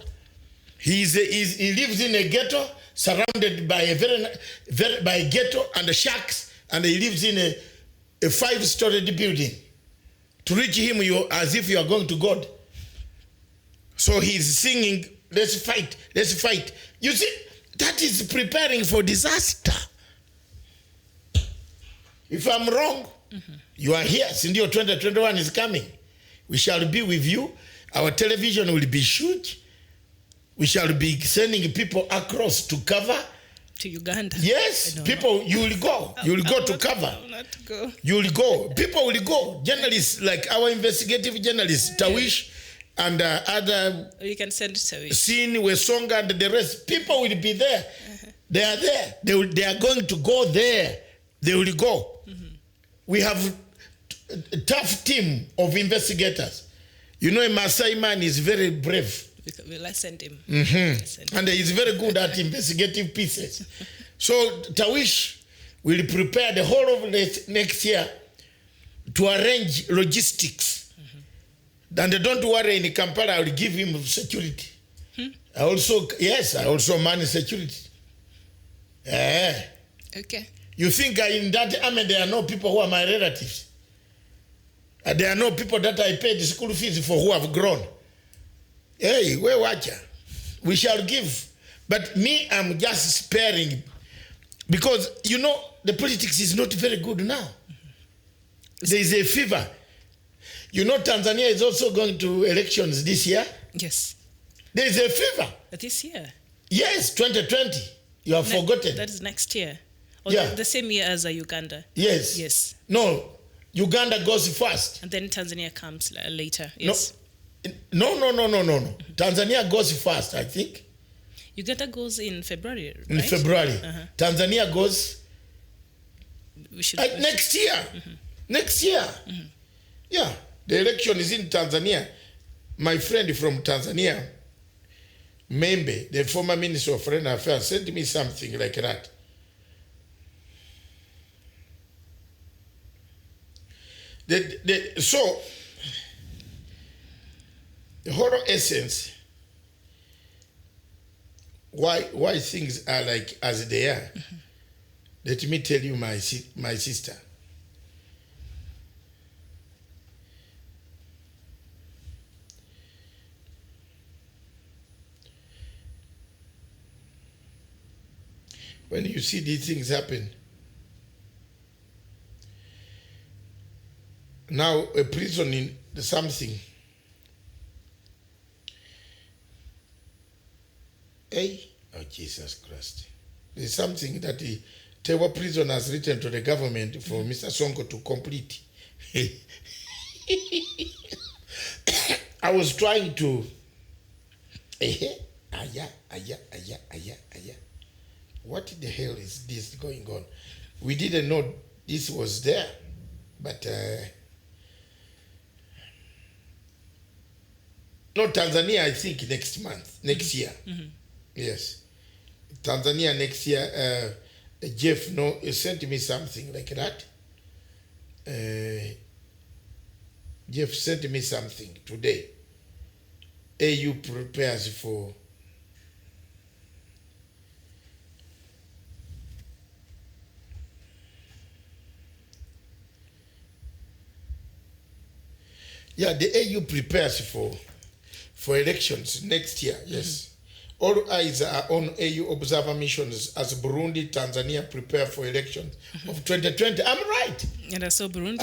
He lives in a ghetto surrounded by by ghetto and the shacks, and he lives in a 5-story building. To reach him, as if you are going to God. So he's singing let's fight, let's fight. You see, that is preparing for disaster. If I'm wrong, you are here. Sindio 2021 is coming. We shall be with you. Our television will be huge. We shall be sending people across to cover. To Uganda. Yes, people, you will go. You will go to cover. Not to go. You will go. People will go. Journalists, like our investigative journalists, Tawish, and other... You can send it to Tawish. Sin, Wesonga, and the rest. People will be there. They are there. They are going to go there. They will go. We have a tough team of investigators. You know, a Maasai man is very brave. We'll send him. And he's very good at investigative pieces. So Tawish will prepare the whole of next year to arrange logistics. And don't worry, in Kampala, I will give him security. I also manage security. Okay. You think in that army there are no people who are my relatives? There are no people that I paid the school fees for who have grown. Hey, where watch? We shall give. But me, I'm just sparing. Because, you know, the politics is not very good now. There is a fever. You know, Tanzania is also going to elections this year. Yes. There is a fever. This year? Yes, 2020. You have forgotten. That is next year. Or Yeah. the same year as Uganda. Yes. Yes. No, Uganda goes first. And then Tanzania comes later. Yes. No. Tanzania goes first, I think. Uganda goes in February, right? In February. Tanzania goes next year. Next year. Yeah. The election is in Tanzania. My friend from Tanzania, Membe, the former Minister of Foreign Affairs, sent me something like that. So, the whole essence, why things are like as they are, let me tell you, my sister. When you see these things happen, now a prison in something, hey, oh Jesus Christ. There's something that the Tewa prison has written to the government for Mr. Sonko to complete. I was trying to, what the hell is this going on? We didn't know this was there, but no, Tanzania, I think next year. Yes. Tanzania next year, Jeff sent me something like that. Jeff sent me something today. AU prepares for the AU prepares for elections next year, yes. All eyes are on AU observer missions as Burundi, Tanzania prepare for elections of 2020. I'm right. And I saw Burundi.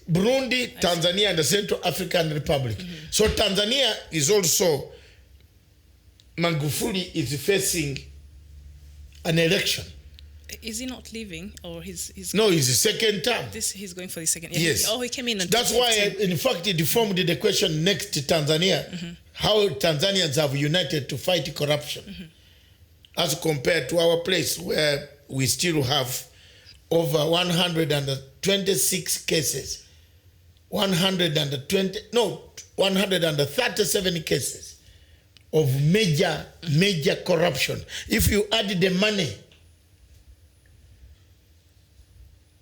Burundi, Tanzania, and the Central African Republic. So Tanzania is also, Magufuli is facing an election. Is he not leaving, or he's? No, it's the second term. He's going for the second. Yes. He came in. That's why, in fact, it formed the question next to Tanzania: how Tanzanians have united to fight corruption, as compared to our place where we still have over 126 cases, 137 cases of major corruption. If you add the money,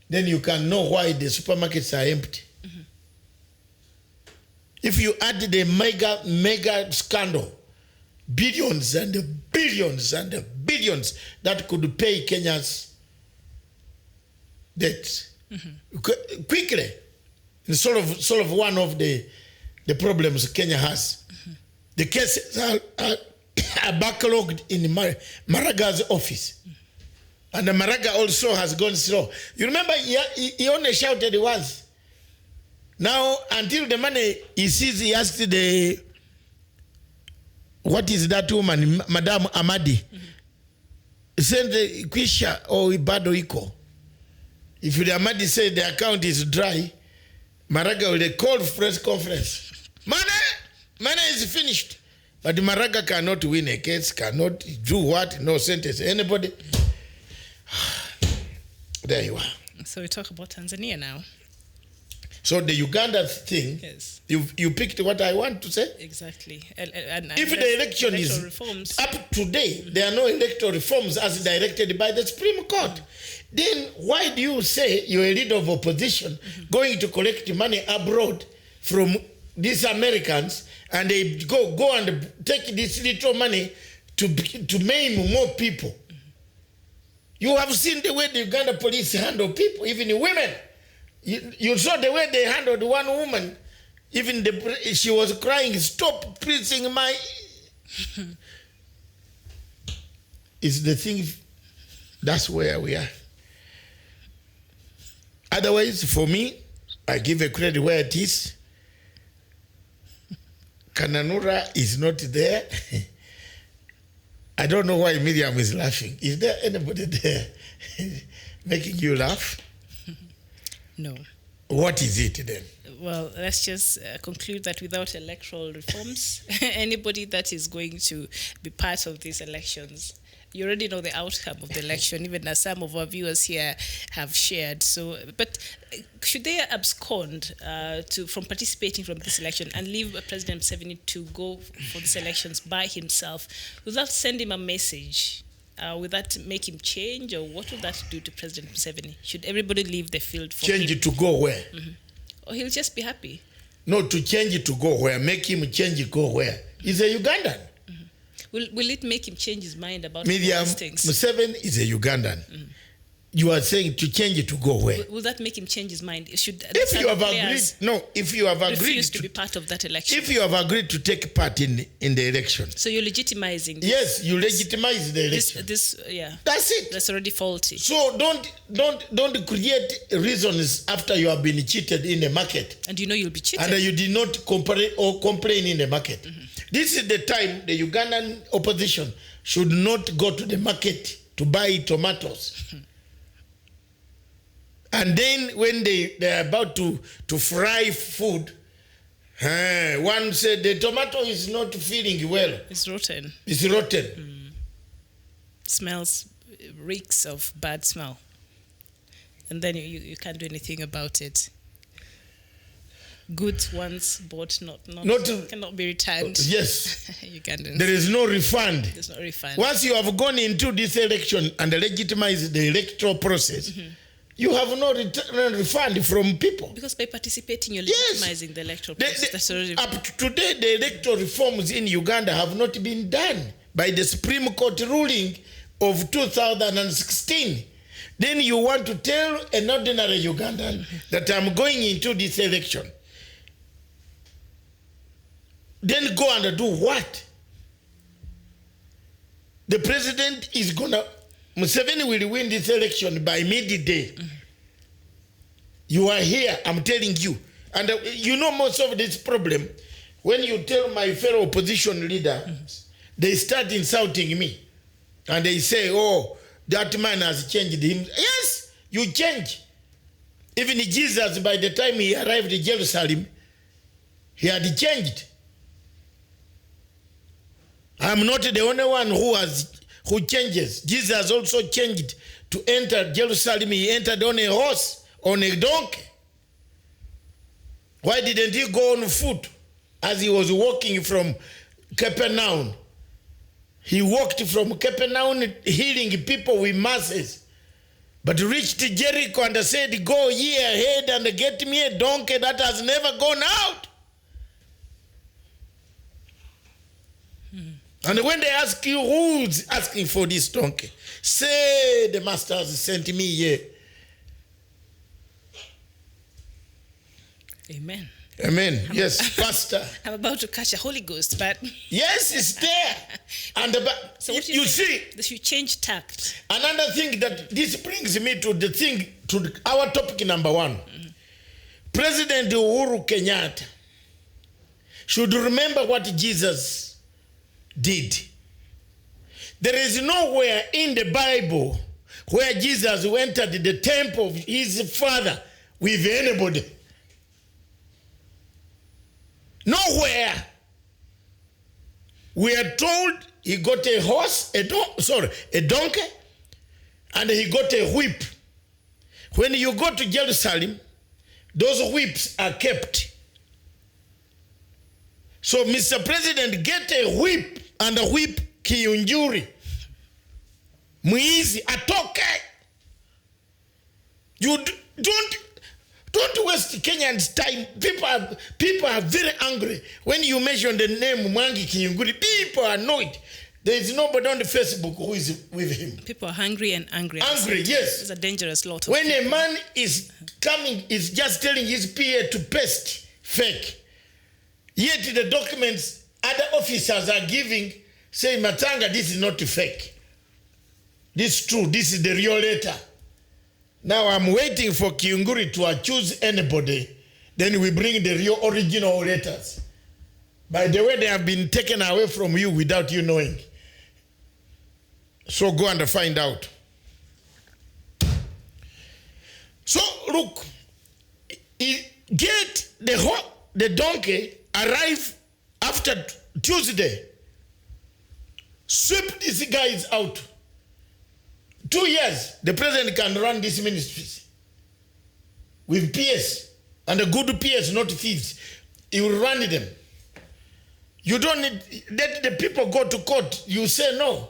then you can know why the supermarkets are empty. If you add the mega scandal, billions and billions and billions that could pay Kenya's debts quickly, and solve one of the problems Kenya has. The cases are backlogged in Maraga's office. And the Maraga also has gone slow. You remember he only shouted once. Now, until the money he sees, he asked what is that woman, Madame Amadi? Send the Kwisha or Ibado Iko. If the Amadi said the account is dry, Maraga will call press conference. Money is finished. But Maraga cannot win a case, cannot do what, no sentence. Anybody? There you are. So we talk about Tanzania now. So the Uganda thing, yes, you picked what I want to say. Exactly. If the election is reforms, up today, there are no electoral reforms as directed by the Supreme Court. Then why do you say you're a leader of opposition going to collect money abroad from these Americans and they go and take this little money to maim more people? You have seen the way the Uganda police handle people, even women. You saw the way they handled one woman. Even she was crying, "Stop preaching my..." It's the thing, that's where we are. Otherwise, for me, I give a credit where it is. Kananura is not there. I don't know why Miriam is laughing. Is there anybody there making you laugh? No. What is it then? Well, let's just conclude that without electoral reforms, anybody that is going to be part of these elections, you already know the outcome of the election, even as some of our viewers here have shared. So, but should they abscond from participating from this election and leave President Museveni to go for these elections by himself? Will that send him a message? Will that make him change, or what will that do to President Museveni? Should everybody leave the field for change him? It to go where? Or he'll just be happy? No, to change it to go where? Make him change it go where? He's a Ugandan. Will it make him change his mind about Miriam, these things? Museveni is a Ugandan. You are saying to change it to go where? Will that make him change his mind? Should if you have agreed, no, if you have agreed refuse to be part of that election, if you have agreed to take part in the election, so you're legitimizing this, yes, you legitimize the election. Yeah, that's it. That's already faulty. So don't create reasons after you have been cheated in the market, and you know you'll be cheated, and you did not complain in the market. This is the time the Ugandan opposition should not go to the market to buy tomatoes. And then when they're about to fry food, one said the tomato is not feeling well. It's rotten. It's rotten. Smells, reeks of bad smell. And then you can't do anything about it. Goods once bought cannot be returned. Yes. Ugandans. There is no refund. There's no refund. Once you have gone into this election and legitimize the electoral process, you have no refund from people. Because by participating, you're legitimizing the electoral process. That's already... Up to today, the electoral reforms in Uganda have not been done by the Supreme Court ruling of 2016. Then you want to tell an ordinary Ugandan that I'm going into this election. Then go and do what? The president is gonna... Museveni will win this election by midday. You are here, I'm telling you. And you know most of this problem, when you tell my fellow opposition leader, they start insulting me. And they say, oh, that man has changed him. Yes, you change. Even Jesus, by the time he arrived in Jerusalem, he had changed. I'm not the only one who changes. Jesus also changed to enter Jerusalem. He entered on a horse, on a donkey. Why didn't he go on foot as he was walking from Capernaum? He walked from Capernaum healing people with masses, but reached Jericho and said, go ye ahead and get me a donkey that has never gone out. And when they ask you who's asking for this donkey, say the master has sent me here. Amen. Amen. Yes, Pastor. I'm about to catch a Holy Ghost, but Yes, it's there. And so what do you think? see, They should change tact. another thing that this brings me to our topic number one. President Uhuru Kenyatta should remember what Jesus did. There is nowhere in the Bible where Jesus entered the temple of his father with anybody. Nowhere. We are told he got a horse, a donkey, and he got a whip. When you go to Jerusalem, those whips are kept. So, Mr. President, get a whip and a whip Kiyunjuri. Mwizi atoke. You don't waste Kenyans' time. People are very angry when you mention the name Mwangi Kiyunguri. People are annoyed. There is nobody on the Facebook who is with him. People are hungry and angry. Angry, yes. It's a dangerous lot. When a man is coming, is just telling his PA to paste fake. Yet the documents other officers are giving say, Matanga, this is not fake. This is true. This is the real letter. Now I'm waiting for Kiyunguri to accuse anybody. Then we bring the real original letters. By the way, they have been taken away from you without you knowing. So go and find out. So look, get the donkey, arrive after Tuesday. Sweep these guys out. 2 years, the president can run these ministries with PS and a good PS, not thieves. He will run them. You don't need let the people go to court. You say no,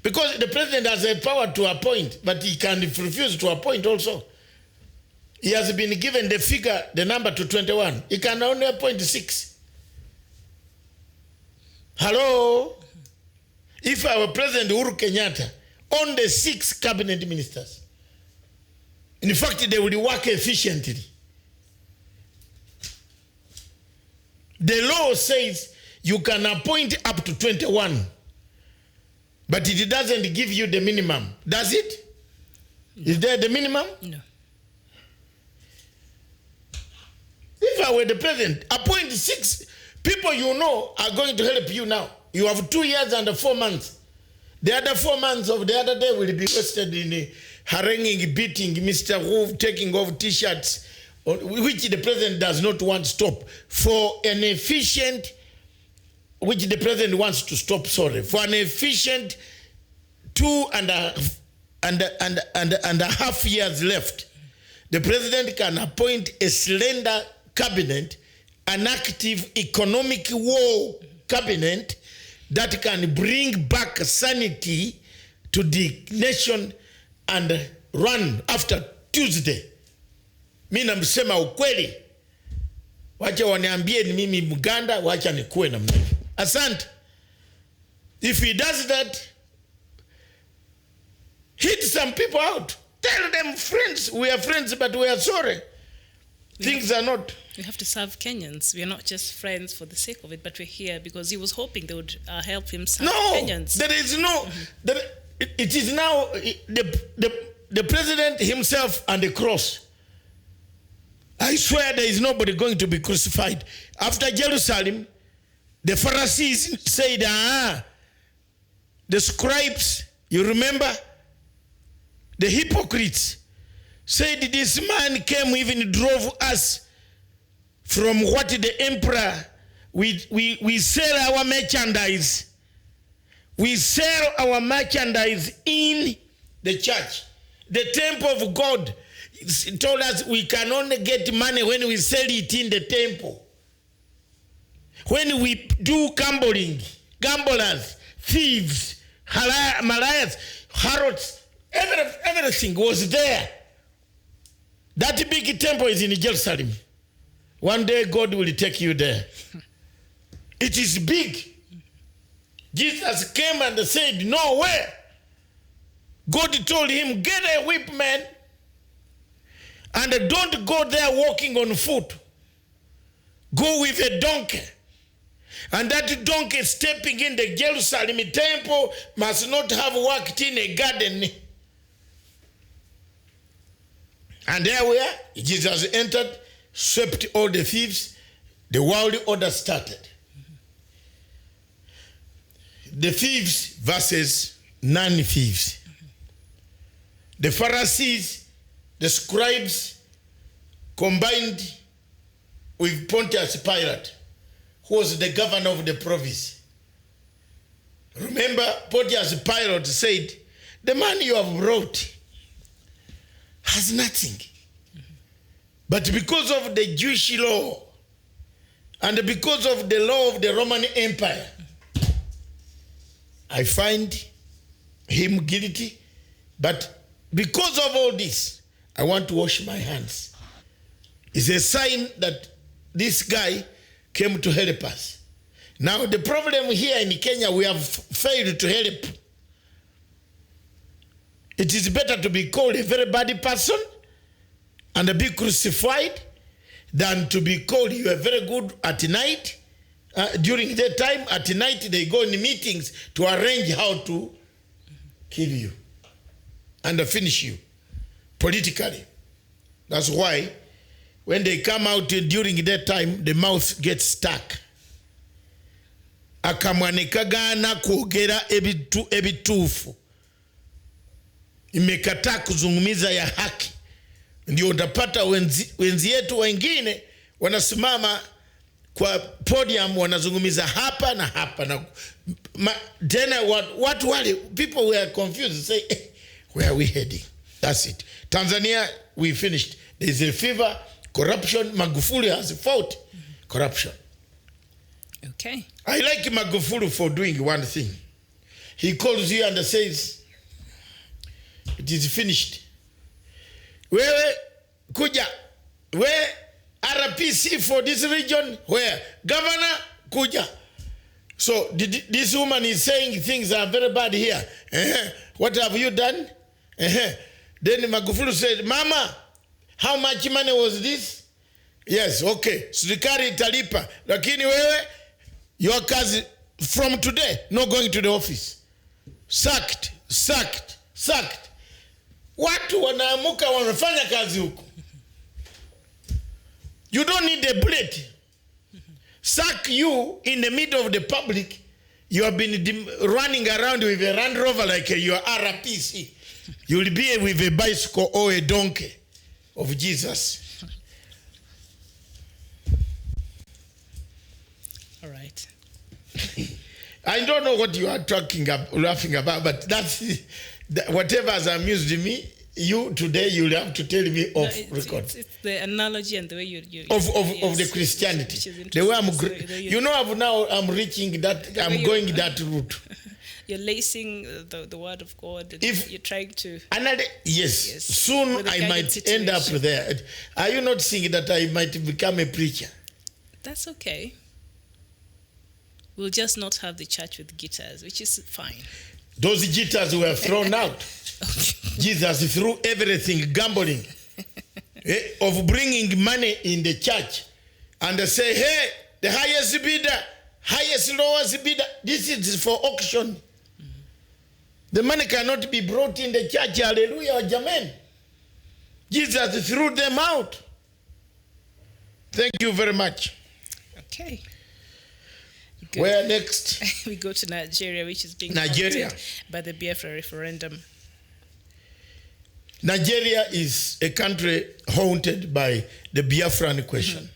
because the president has a power to appoint, but he can refuse to appoint also. He has been given the figure, the number to 21. He can only appoint 6. Hello? If our president Uhuru Kenyatta owned the 6 cabinet ministers, in fact, they will work efficiently. The law says you can appoint up to 21, but it doesn't give you the minimum. Does it? No. Is there the minimum? No. If I were the president, appoint 6 people you know are going to help you now. You have 2 years and 4 months. The other 4 months of the other day will be wasted in haranguing, beating Mr. Wolf, taking off T-shirts, which the president does not want to stop. For an efficient, which the president wants to stop, sorry. For an efficient 2.5 years left, the president can appoint a slender cabinet, an active economic war cabinet that can bring back sanity to the nation and run after Tuesday. Mimi namsema ukweli. Wacha waniambie ni mimi Muganda, wacha nikuwe namna hiyo. Asante. If he does that, hit some people out. Tell them, friends, we are friends, but we are sorry. Things are not. We have to serve Kenyans. We are not just friends for the sake of it, but we're here because he was hoping they would help him serve Kenyans. There is no. It is now the president himself and the cross. I swear there is nobody going to be crucified. After Jerusalem, the Pharisees said, the scribes, you remember? The hypocrites said this man came, even drove us from what the emperor, we sell our merchandise. We sell our merchandise in the church. The temple of God told us we can only get money when we sell it in the temple. When we do gambling, gamblers, thieves, malayas, harrods, everything was there. That big temple is in Jerusalem. One day God will take you there. It is big. Jesus came and said, no way. God told him, get a whip, man, and don't go there walking on foot. go with a donkey. And that donkey stepping in the Jerusalem temple must not have worked in a garden. And there we are. Jesus entered, swept all the thieves. The world order started. The thieves versus non-thieves. The Pharisees, the scribes, combined with Pontius Pilate, who was the governor of the province. Remember, Pontius Pilate said, the man you have brought has nothing. But because of the Jewish law and because of the law of the Roman Empire, I find him guilty. But because of all this, I want to wash my hands. It's a sign that this guy came to help us. Now the problem here in Kenya, we have failed to help. It is better to be called a very bad person and be crucified than to be called you are very good at night. During that time, at night, they go in meetings to arrange how to kill you and finish you politically. That's why when they come out during that time, the mouth gets stuck. Akamwanekagana kuogera ebitufu. Imekataa kuzungumza ya haki. Ndio utapata wenzi yetu wengine wanasimama kwa podium wanazungumza hapa na hapa na tena watu wale people were confused, say where are we heading? That's it. Tanzania, we finished. There is a fever, corruption. Magufuli has fought corruption. Okay. I like Magufuli for doing one thing. He calls you and says, it is finished. Wewe kuja, where RPC for this region, where governor kuja. So this woman is saying things are very bad here. What have you done? Then Magufuli said, Mama, how much money was this? Yes, okay. Serikali italipa. Lakini wewe, your kazi from today, not going to the office. Sacked. Watu wanaamuka wanafanya kazi huko. You don't need a bullet. Sack you in the middle of the public. You have been running around with a Land Rover like your RPC. You will be with a bicycle or a donkey of Jesus. All right. I don't know what you are laughing about, but that's whatever has amused me. You today, you'll have to tell me off record. It's the analogy and the way you of the Christianity. The way I'm reaching that, I'm going that route. You're lacing the word of God. And If you're trying to. Yes. Soon I might end up there. Are you not seeing that I might become a preacher? That's okay. We'll just not have the church with guitars, which is fine. Those jitters were thrown out. Jesus threw everything, gambling, of bringing money in the church. And they say, hey, the highest bidder, lowest bidder, this is for auction. The money cannot be brought in the church. Hallelujah, amen. Jesus threw them out. Thank you very much. Okay. Good. Where next? We go to Nigeria, which is being Nigeria by the Biafra referendum. Nigeria is a country haunted by the Biafran question.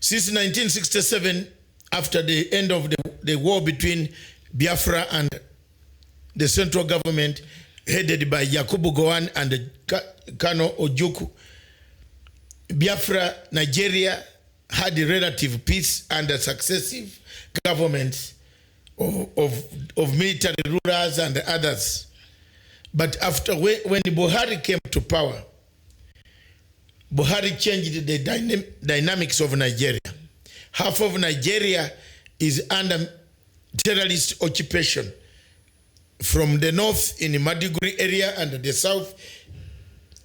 Since 1967, after the end of the war between Biafra and the central government, headed by Yakubu Gowon and Kano Ojukwu, Biafra, Nigeria had a relative peace under successive governments of military rulers and others. But after when Buhari came to power, Buhari changed the dynamics of Nigeria. Half of Nigeria is under terrorist occupation. From the north in the Maiduguri area and the south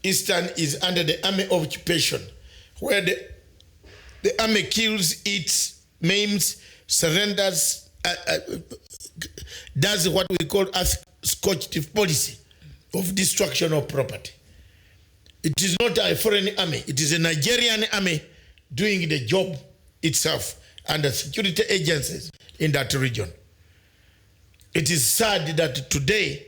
eastern is under the army occupation, where The army kills, eats, maims, surrenders, does what we call a scorched policy of destruction of property. It is not a foreign army. It is a Nigerian army doing the job itself and the security agencies in that region. It is sad that today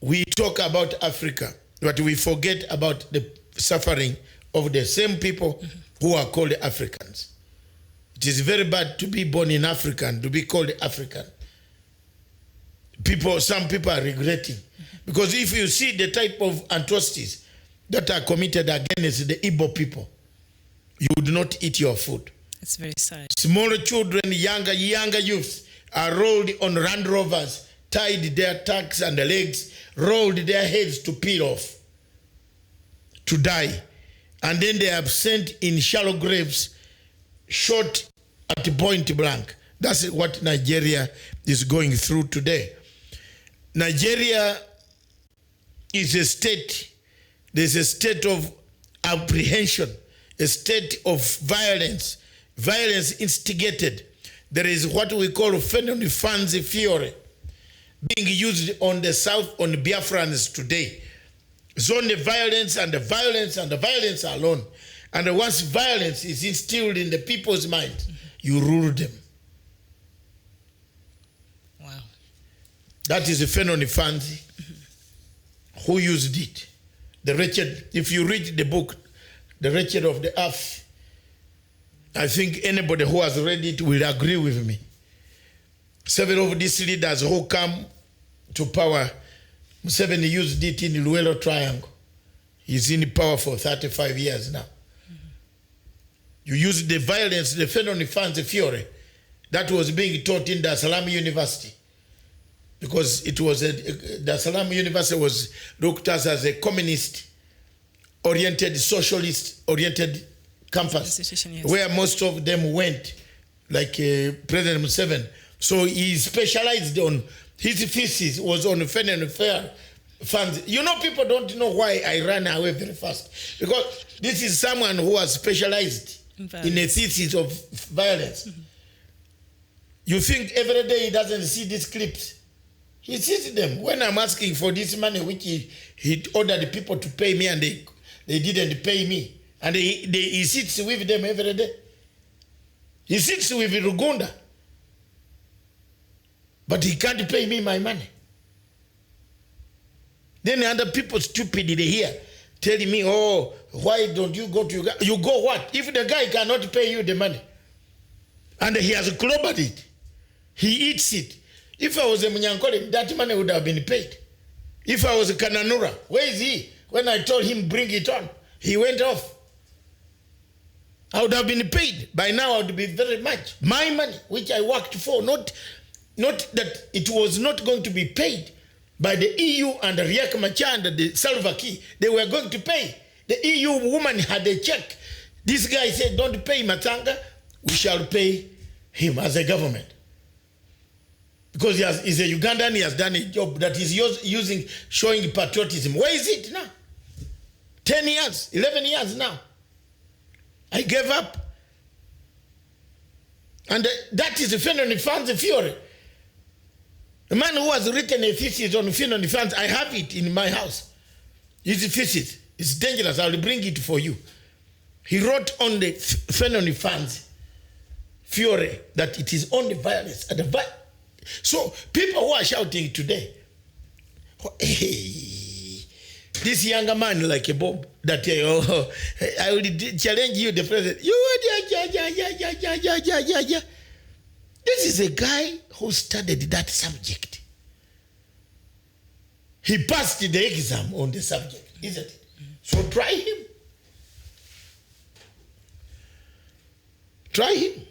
we talk about Africa, but we forget about the suffering of the same people who are called Africans. It is very bad to be born in Africa and to be called African. Some people are regretting. Because if you see the type of atrocities that are committed against the Igbo people, you would not eat your food. It's very sad. Small children, younger youths are rolled on Land Rovers, tied their tucks and the legs, rolled their heads to peel off, to die. And then they are sent in shallow graves, shot at point blank. That's what Nigeria is going through today. Nigeria is a state, there's a state of apprehension, a state of violence instigated. There is what we call Fenoni Fanzi Fiore being used on the south, on the Biafrans today. It's only violence and the violence and the violence alone. And once violence is instilled in the people's mind, you rule them. Wow. That is the Fenoni Fanzi. Who used it? The wretched. If you read the book, The Wretched of the Earth, I think anybody who has read it will agree with me. Several of these leaders who come to power, Museveni used it in the Luelo Triangle. He's in power for 35 years now. You use the violence, the Fenoni Fanzi Fiore, that was being taught in Dar es Salaam University. Because it was Dar es Salaam University was looked at as a communist-oriented, socialist-oriented campus, yes, where most of them went, like President Museveni. So he specialized on, his thesis was on Fenoni Fanzi. You know, people don't know why I ran away very fast. Because this is someone who has specialized in a thesis of violence. You think every day he doesn't see these clips. He sees them. When I'm asking for this money, which he ordered people to pay me and they didn't pay me. And he sits with them every day. He sits with Rugunda. But he can't pay me my money. Then other people stupidly here telling me, oh, why don't you go to Uganda? You go what? If the guy cannot pay you the money and he has clobbered it, he eats it. If I was a Munyankole, that money would have been paid. If I was a Kananura, where is he? When I told him bring it on, he went off. I would have been paid. By now I would be very much. My money, which I worked for, not that it was not going to be paid by the EU and the Riek Machar and the Salva Kiir. They were going to pay. The EU woman had a check. This guy said, don't pay Matanga, we shall pay him as a government. Because he's a Ugandan, he has done a job that he's using, showing patriotism. Where is it now? 10 years, 11 years now. I gave up. And that is the Fenoni Fanzi Fiore. A man who has written a thesis on Fenoni Fanzi, I have it in my house. His thesis. It's dangerous, I will bring it for you. He wrote on the Fenoni Fanzi Fiore that it is only violence. So people who are shouting today, hey, this younger man like a Bob, that I will challenge you, the president. This is a guy who studied that subject. He passed the exam on the subject, isn't it? So try him. Try him.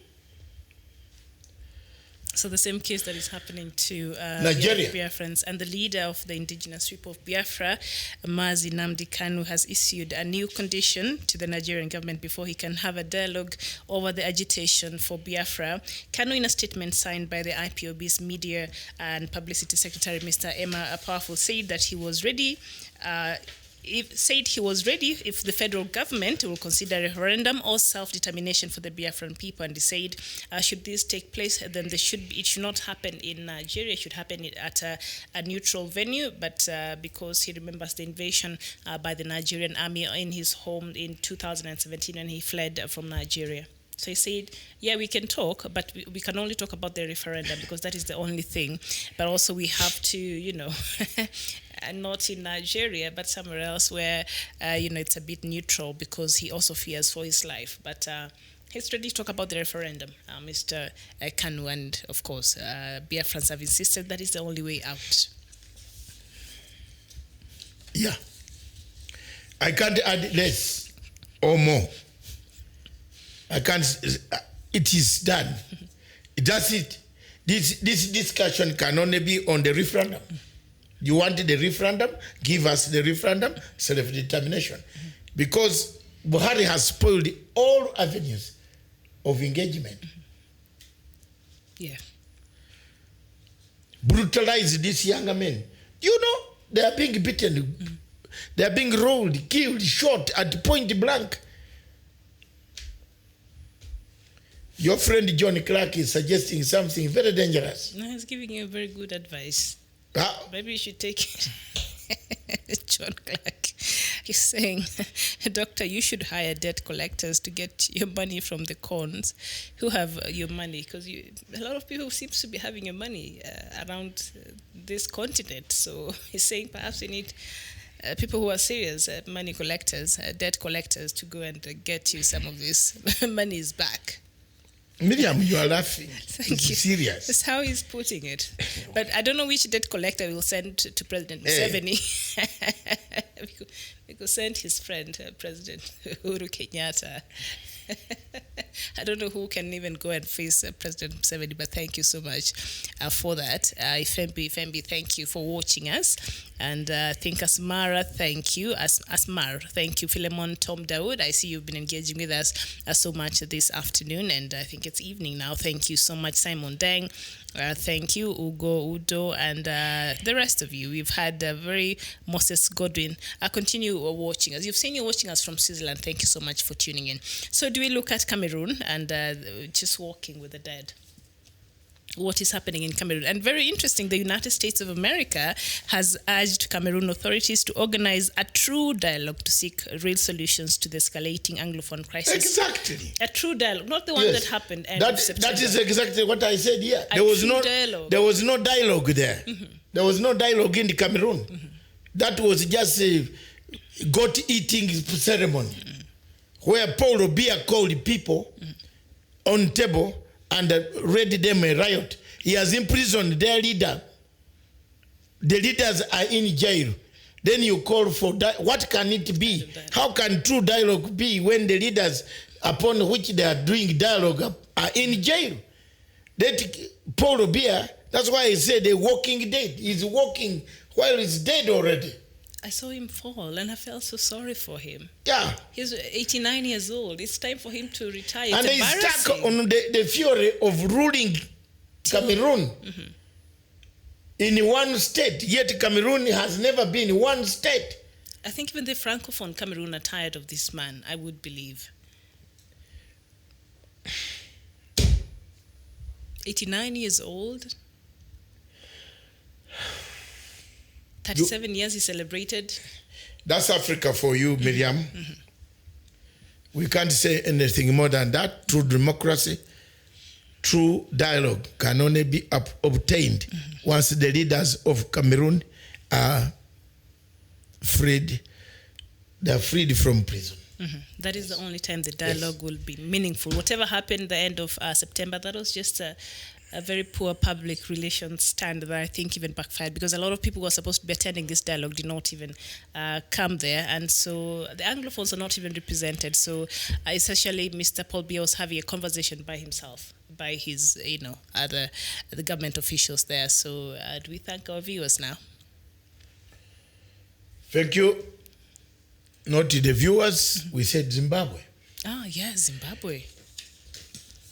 So the same case that is happening to Nigeria. Biafrans, and the leader of the indigenous people of Biafra, Mazi Nnamdi Kanu, has issued a new condition to the Nigerian government before he can have a dialogue over the agitation for Biafra. Kanu, in a statement signed by the IPOB's Media and Publicity Secretary, Mr. Emma Powerful, said that he was ready said he was ready if the federal government will consider a referendum or self-determination for the Biafran people. And he said, should this take place, then it should not happen in Nigeria. It should happen at a neutral venue. But because he remembers the invasion by the Nigerian army in his home in 2017 when he fled from Nigeria. So he said, yeah, we can talk, but we can only talk about the referendum because that is the only thing. But also we have to, not in Nigeria, but somewhere else where, it's a bit neutral because he also fears for his life. But he's ready to talk about the referendum, Mr. Kanu. And, of course, Biafrans have insisted that is the only way out. Yeah. I can't add less or more. I can't. It is done. That's it. This discussion can only be on the referendum. You wanted the referendum? Give us the referendum, self-determination. Because Buhari has spoiled all avenues of engagement. Yeah. Brutalized these younger men. They are being beaten. They are being rolled, killed, shot at point blank. Your friend John Clark is suggesting something very dangerous. No, he's giving you very good advice. Maybe you should take it. John Clark. He's saying, Doctor, you should hire debt collectors to get your money from the cons who have your money. Because a lot of people seem to be having your money around this continent. So he's saying perhaps you need people who are serious, money collectors, debt collectors, to go and get you some of this monies back. Miriam, you are laughing. Thank you. Serious. That's how he's putting it. But I don't know which debt collector will send to President Museveni. We could send his friend, President Uhuru Kenyatta. I don't know who can even go and face President Museveni, but thank you so much for that. Ifembi, thank you for watching us. And I think Asmara, thank you. Asmar, thank you. Philemon Tom Dawood, I see you've been engaging with us so much this afternoon, and I think it's evening now. Thank you so much, Simon Deng. Thank you, Udo, and the rest of you. We've had very Moses Godwin. Continue watching us. You're watching us from Switzerland. Thank you so much for tuning in. So do we look at Cameroon and just walking with the dead? What is happening in Cameroon? And very interesting, the United States of America has urged Cameroon authorities to organize a true dialogue to seek real solutions to the escalating Anglophone crisis. Exactly. A true dialogue, not the one that happened end of September. That is exactly what I said here. There was no dialogue there. Mm-hmm. There was no dialogue in Cameroon. Mm-hmm. That was just a goat-eating ceremony where Paul Biya called people on table and read them a riot. He has imprisoned their leader. The leaders are in jail. Then you call for what can it be? How can true dialogue be when the leaders upon which they are doing dialogue are in jail? Paul Biya, that's why I said a walking dead. He's walking while he's dead already. I saw him fall and I felt so sorry for him. Yeah. He's 89 years old. It's time for him to retire. And he's stuck on the fury of ruling Cameroon in one state. Yet Cameroon has never been one state. I think even the Francophone Cameroon are tired of this man, I would believe. 89 years old. 37 years he celebrated. That's Africa for you, Miriam. Mm-hmm. We can't say anything more than that. True democracy, true dialogue can only be obtained once the leaders of Cameroon are freed. They're freed from prison. Mm-hmm. That is the only time the dialogue will be meaningful. Whatever happened the end of September, that was just a very poor public relations stand that I think even backfired, because a lot of people who were supposed to be attending this dialogue did not even come there, and so the Anglophones are not even represented. So essentially, Mr. Paul Biya was having a conversation by himself, by his, other the government officials there. So do we thank our viewers now? Thank you. Not to the viewers, we said Zimbabwe. Oh, yeah, Zimbabwe.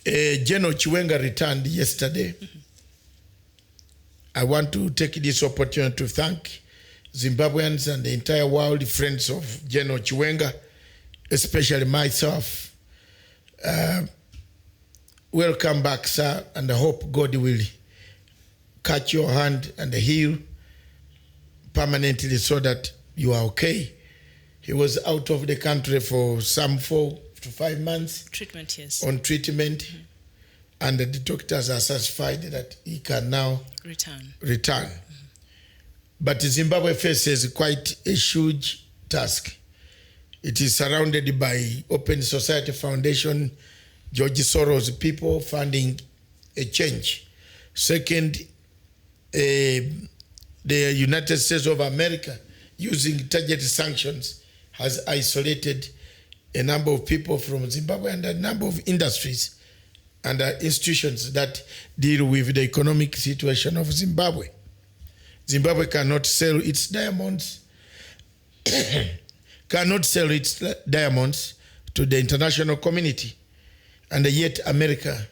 General Chiwenga returned yesterday. I want to take this opportunity to thank Zimbabweans and the entire world, friends of General Chiwenga, especially myself. Welcome back, sir, and I hope God will catch your hand and heal permanently so that you are okay. He was out of the country for some 4 to 5 months. Treatment, yes. On treatment. Mm-hmm. And the doctors are satisfied that he can now return. Mm-hmm. But Zimbabwe faces quite a huge task. It is surrounded by Open Society Foundation, George Soros people funding a change. Second, the United States of America, using targeted sanctions, has isolated a number of people from Zimbabwe and a number of industries and institutions that deal with the economic situation of Zimbabwe. Zimbabwe cannot sell its diamonds, to the international community, and yet America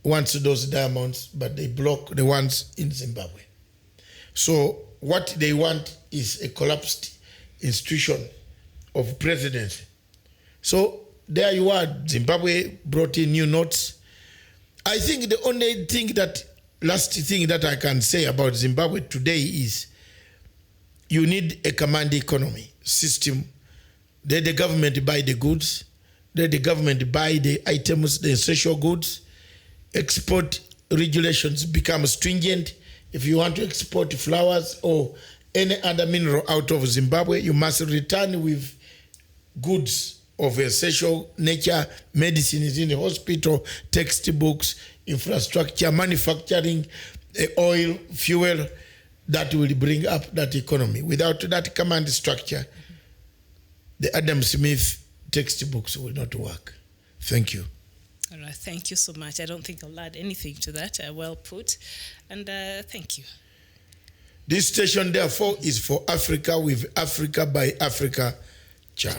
wants those diamonds, but they block the ones in Zimbabwe. So what they want is a collapsed institution of presidency. So there you are, Zimbabwe brought in new notes. I think the only thing last thing that I can say about Zimbabwe today is you need a command economy system. Let the government buy the goods, let the government buy the items, the essential goods. Export regulations become stringent. If you want to export flowers or any other mineral out of Zimbabwe, you must return with goods of essential nature, medicines in the hospital, textbooks, infrastructure, manufacturing, oil, fuel, that will bring up that economy. Without that command structure, the Adam Smith textbooks will not work. Thank you. All right, thank you so much. I don't think I'll add anything to that. Well put, and thank you. This station, therefore, is for Africa with Africa by Africa. Ciao.